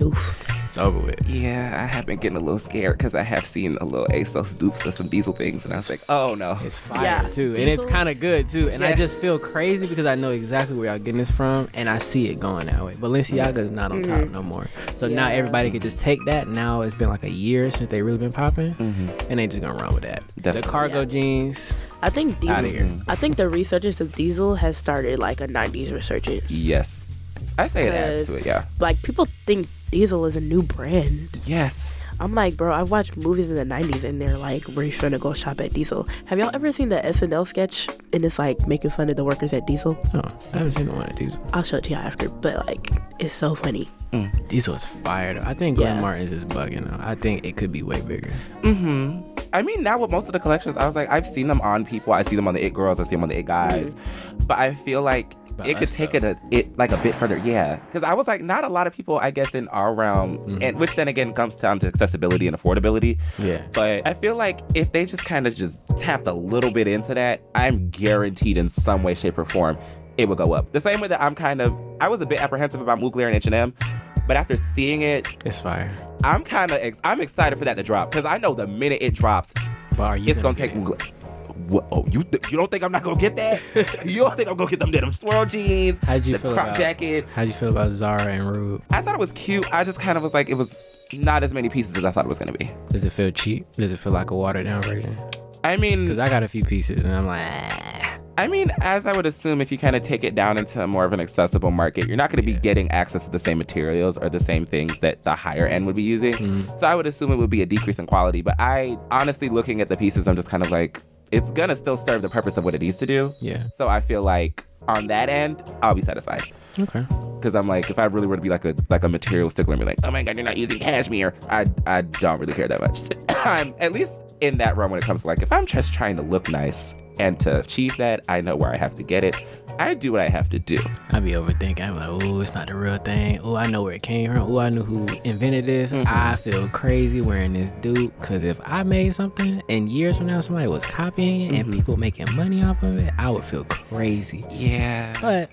Oof. It's over with. Yeah, I have been getting a little scared because I have seen a little ASOS dupes of some Diesel things, and I was like, oh no. It's fire too, and it's kind of good too. And I just feel crazy because I know exactly where y'all getting this from, and I see it going that way. Balenciaga is not on top no more, so now everybody can just take that. Now it's been like a year since they really been popping, and they just gonna run with that. Definitely. The cargo jeans. I think Diesel. I think the resurgence of Diesel has started like a '90s resurgence. Yes, I say it adds to it. Yeah, like people think Diesel is a new brand. Yes. I'm like, bro, I watched movies in the 90s and they're like, we're trying to go shop at Diesel. Have y'all ever seen the SNL sketch? And it's like making fun of the workers at Diesel. Oh, I haven't seen the one at Diesel. I'll show it to y'all after, but like, it's so funny. Diesel is fire though. I think Glenn Martin's is bugging though. I think it could be way bigger. I mean, now with most of the collections, I was like, I've seen them on people. I see them on the It Girls. I see them on the It Guys. But I feel like it could take it a bit further. Yeah. Because I was like, not a lot of people, I guess, in our realm, and which then again comes down to accessibility and affordability. Yeah. But I feel like if they just kind of just tapped a little bit into that, I'm guaranteed in some way, shape, or form, it will go up. The same way that I was a bit apprehensive about Mugler and H&M. But after seeing it, it's fire. I'm excited for that to drop because I know the minute it drops, it's gonna take. What, you don't think I'm not gonna get that? You don't think I'm gonna get them denim swirl jeans? How'd you feel crop about jackets? How'd you feel about Zara and Rude? I thought it was cute. I just kind of was like, it was not as many pieces as I thought it was gonna be. Does it feel cheap? Does it feel like a watered down version? I mean, because I got a few pieces and I'm like. I mean, as I would assume, if you kind of take it down into more of an accessible market, you're not going to be getting access to the same materials or the same things that the higher end would be using. So I would assume it would be a decrease in quality. But I honestly, looking at the pieces, I'm just kind of like, it's going to still serve the purpose of what it needs to do. Yeah. So I feel like on that end, I'll be satisfied. Okay. Because I'm like, if I really were to be like a material stickler and be like, oh my God, you're not using cashmere, I don't really care that much. I'm at least in that realm when it comes to like, if I'm just trying to look nice and to achieve that, I know where I have to get it. I do what I have to do. I be overthinking. I'm like, oh, it's not the real thing. Oh, I know where it came from. Oh, I knew who invented this. I feel crazy wearing this dude. Because if I made something and years from now somebody was copying it and people making money off of it, I would feel crazy. Yeah. But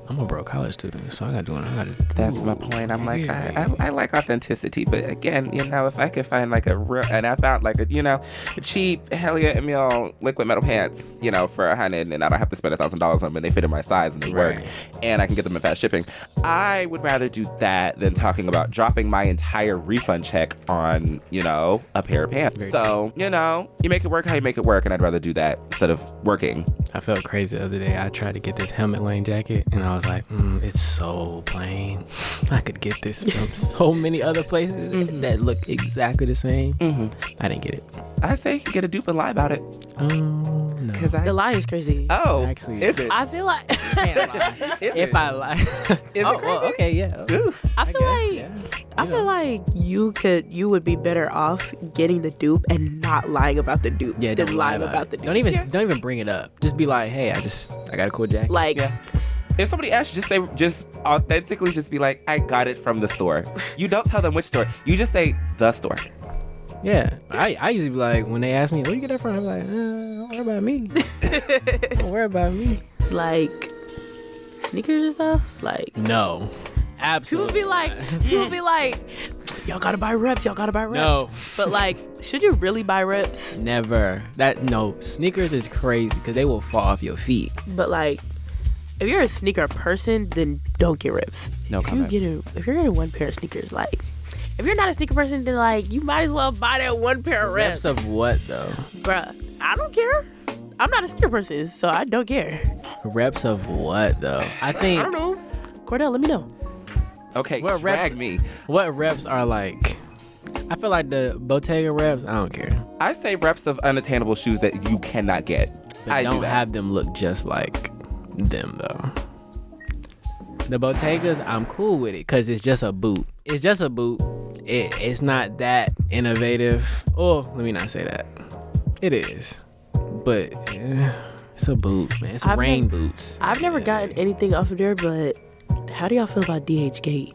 I'm a broke college student, so I gotta do what I gotta do. That's my point. I'm like, I like authenticity, but again, if I could find like a real, and I found like a cheap Hellier Emile liquid metal pants, for $100, and I don't have to spend $1,000 on them, and they fit in my size and they work, and I can get them in fast shipping. I would rather do that than talking about dropping my entire refund check on, a pair of pants. So, you make it work how you make it work, and I'd rather do that instead of working. I felt crazy the other day. I tried to get this helmet lane jacket, and I was like, it's so plain. I could get this from so many other places that look exactly the same. I didn't get it. I say you can get a dupe and lie about it. No. The lie is crazy. Oh, actually, is it? I feel like if I lie, is it crazy? Well, okay, yeah. I feel like you would be better off getting the dupe and not lying about the dupe than lying about the dupe. Don't even bring it up. Just be like, hey, I got a cool jacket. Like. Yeah. If somebody asks you, just authentically just be like, I got it from the store. You don't tell them which store. You just say the store. Yeah. I usually be like, when they ask me, where you get that from? I'm like, don't worry about me. Don't worry about me. Like, sneakers and stuff? Like. No. Absolutely. People be like, y'all gotta buy reps. No. But like, should you really buy reps? Never. Sneakers is crazy because they will fall off your feet. But like, if you're a sneaker person, then don't get rips. No comment. If you're getting one pair of sneakers, like, if you're not a sneaker person, then like, you might as well buy that one pair of reps. Reps of what though? Bruh, I don't care. I'm not a sneaker person, so I don't care. Reps of what though? I don't know. Cordell, let me know. Okay, me. What reps are like? I feel like the Bottega reps, I don't care. I say reps of unattainable shoes that you cannot get. But I don't have them look just like them though. The Bottegas, I'm cool with it because it's just a boot. It's not that innovative. Oh, let me not say that. It is, but it's a boot, man. It's rain boots. I've never gotten anything off of there, but how do y'all feel about DH Gate?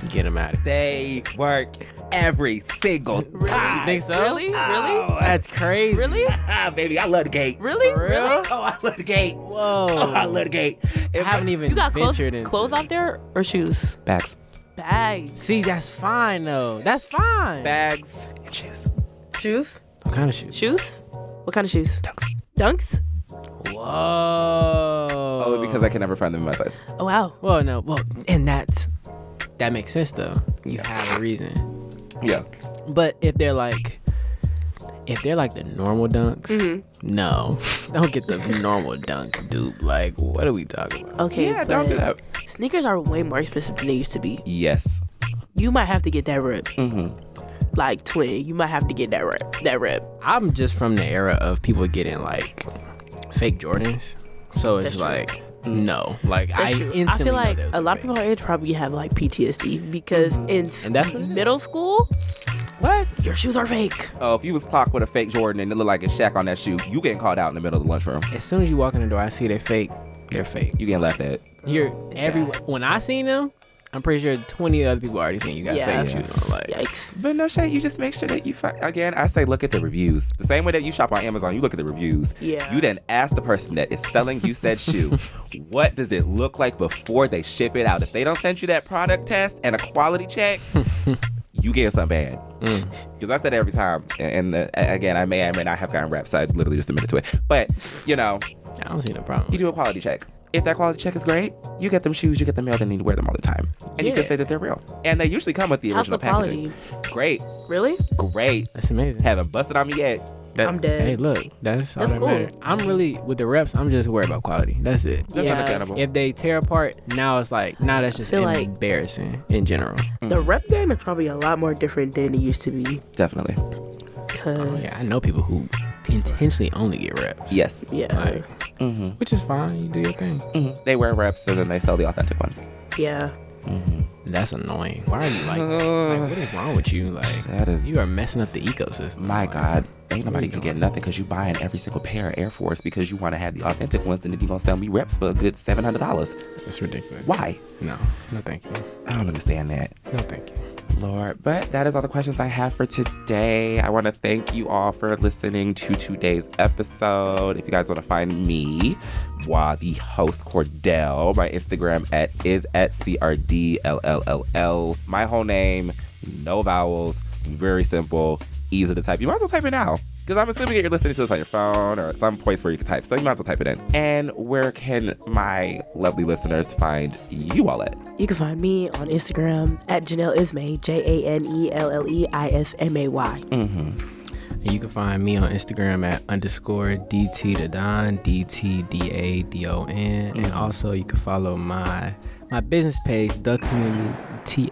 Get them out of here. They work every single time. You think so? Really? Oh, That's crazy. Really? baby, I love the gate. Really? For real? Really? Oh, I love the gate. Whoa. Oh, I love the gate. I haven't even You got ventured into clothes out there or shoes? Bags. Bags. See, that's fine though. That's fine. Bags and shoes. Shoes? What kind of shoes? Shoes? What kind of shoes? Dunks. Dunks? Whoa. Only because I can never find them in my size. Oh, wow. Well, no. Well, and that makes sense though. You have a reason. Yeah. But if they're like the normal dunks, no, don't get the normal dunk, dude. Like, what are we talking about? Okay, Yeah, don't do that. sneakers are way more expensive than they used to be. Yes. You might have to get that rip. Mm-hmm. Like, twin, you might have to get that rip. I'm just from the era of people getting like fake Jordans, so it's That's true. like no, like That's I true. instantly I feel know like those a lot of fake. people our age probably have like PTSD because in And that's what it is. middle school, What? your shoes are fake. Oh, if you was clocked with a fake Jordan and it looked like a Shaq on that shoe, you getting called out in the middle of the lunchroom. As soon as you walk in the door, I see they're fake. They're fake. You getting laughed at. When I seen them, I'm pretty sure 20 other people already seen you got Yeah. fake shoes on. Like, Yikes. But no shade, you just make sure that you find. Again, I say look at the reviews. The same way that you shop on Amazon, you look at the reviews. Yeah. You then ask the person that is selling you said shoe, what does it look like before they ship it out? If they don't send you that product test and a quality check, you get something bad. Because I said it every time. And again, I may not have gotten reps. I literally just admitted to it. But, you know, I don't see no problem. you do a quality check. If that quality check is great, you get them shoes, you get them mailed, and you wear them all the time. And you can Yeah. say that they're real. And they usually come with the How's original the quality? packaging. Great. Really? Great. That's amazing. Haven't busted on me yet. I'm dead. Hey, look, that's all That's that cool. matters. I'm really with the reps. I'm just worried about quality. That's it. That's Yeah. understandable. If they tear apart, now it's like, that's just feel like- embarrassing in general. The rep game is probably a lot more different than it used to be. Definitely. Cause Oh, yeah, I know people who intentionally only get reps. Yes. yeah, Like, which is fine. You do your thing. They wear reps and then they sell the authentic ones. yeah. That's annoying. Why are you like what is wrong with you? Like, That is- you are messing up the ecosystem. My Like, God. Ain't nobody you can doing? get nothing because you buying every single pair of Air Force because you want to have the authentic ones and then you're going to sell me reps for a good $700. It's ridiculous. Why? No thank you. I don't understand that. No thank you. Lord. But that is all the questions I have for today. I want to thank you all for listening to today's episode. If you guys want to find me, the host Cordell, my Instagram is at CRDLLL. My whole name, no vowels, very simple, easy to type. You might as well type it now. Because I'm assuming that you're listening to this on your phone or at some place where you can type. So you might as well type it in. And where can my lovely listeners find you all at? You can find me on Instagram at Janelle Ismay, JANELLEISMAY. And you can find me on Instagram at _DT DTDADON. And also you can follow my business page, The Community,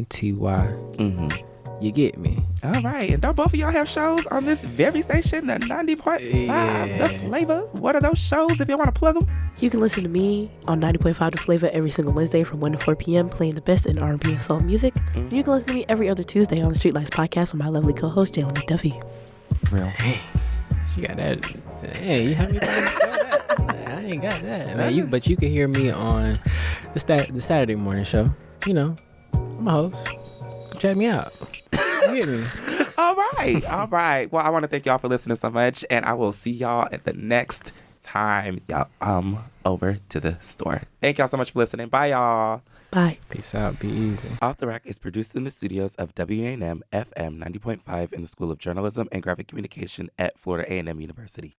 THECMNTY. You get me. All right. And don't both of y'all have shows on this very station, the 90.5, The Flavor? What are those shows if you want to plug them? You can listen to me on 90.5 The Flavor every single Wednesday from 1 to 4 p.m. playing the best in R&B and soul music. And you can listen to me every other Tuesday on the Streetlights podcast with my lovely co-host, Jalen McDuffie. Real. Hey, she got that. Hey, you have anything to say that? I ain't got that. Man, but you can hear me on the Saturday morning show. You know, I'm a host. Check me out. You get me? All right. All right. Well, I want to thank y'all for listening so much. And I will see y'all at the next time y'all over to the store. Thank y'all so much for listening. Bye, y'all. Bye. Peace out. Be easy. Off the Rack is produced in the studios of WANM-FM 90.5 in the School of Journalism and Graphic Communication at Florida A&M University.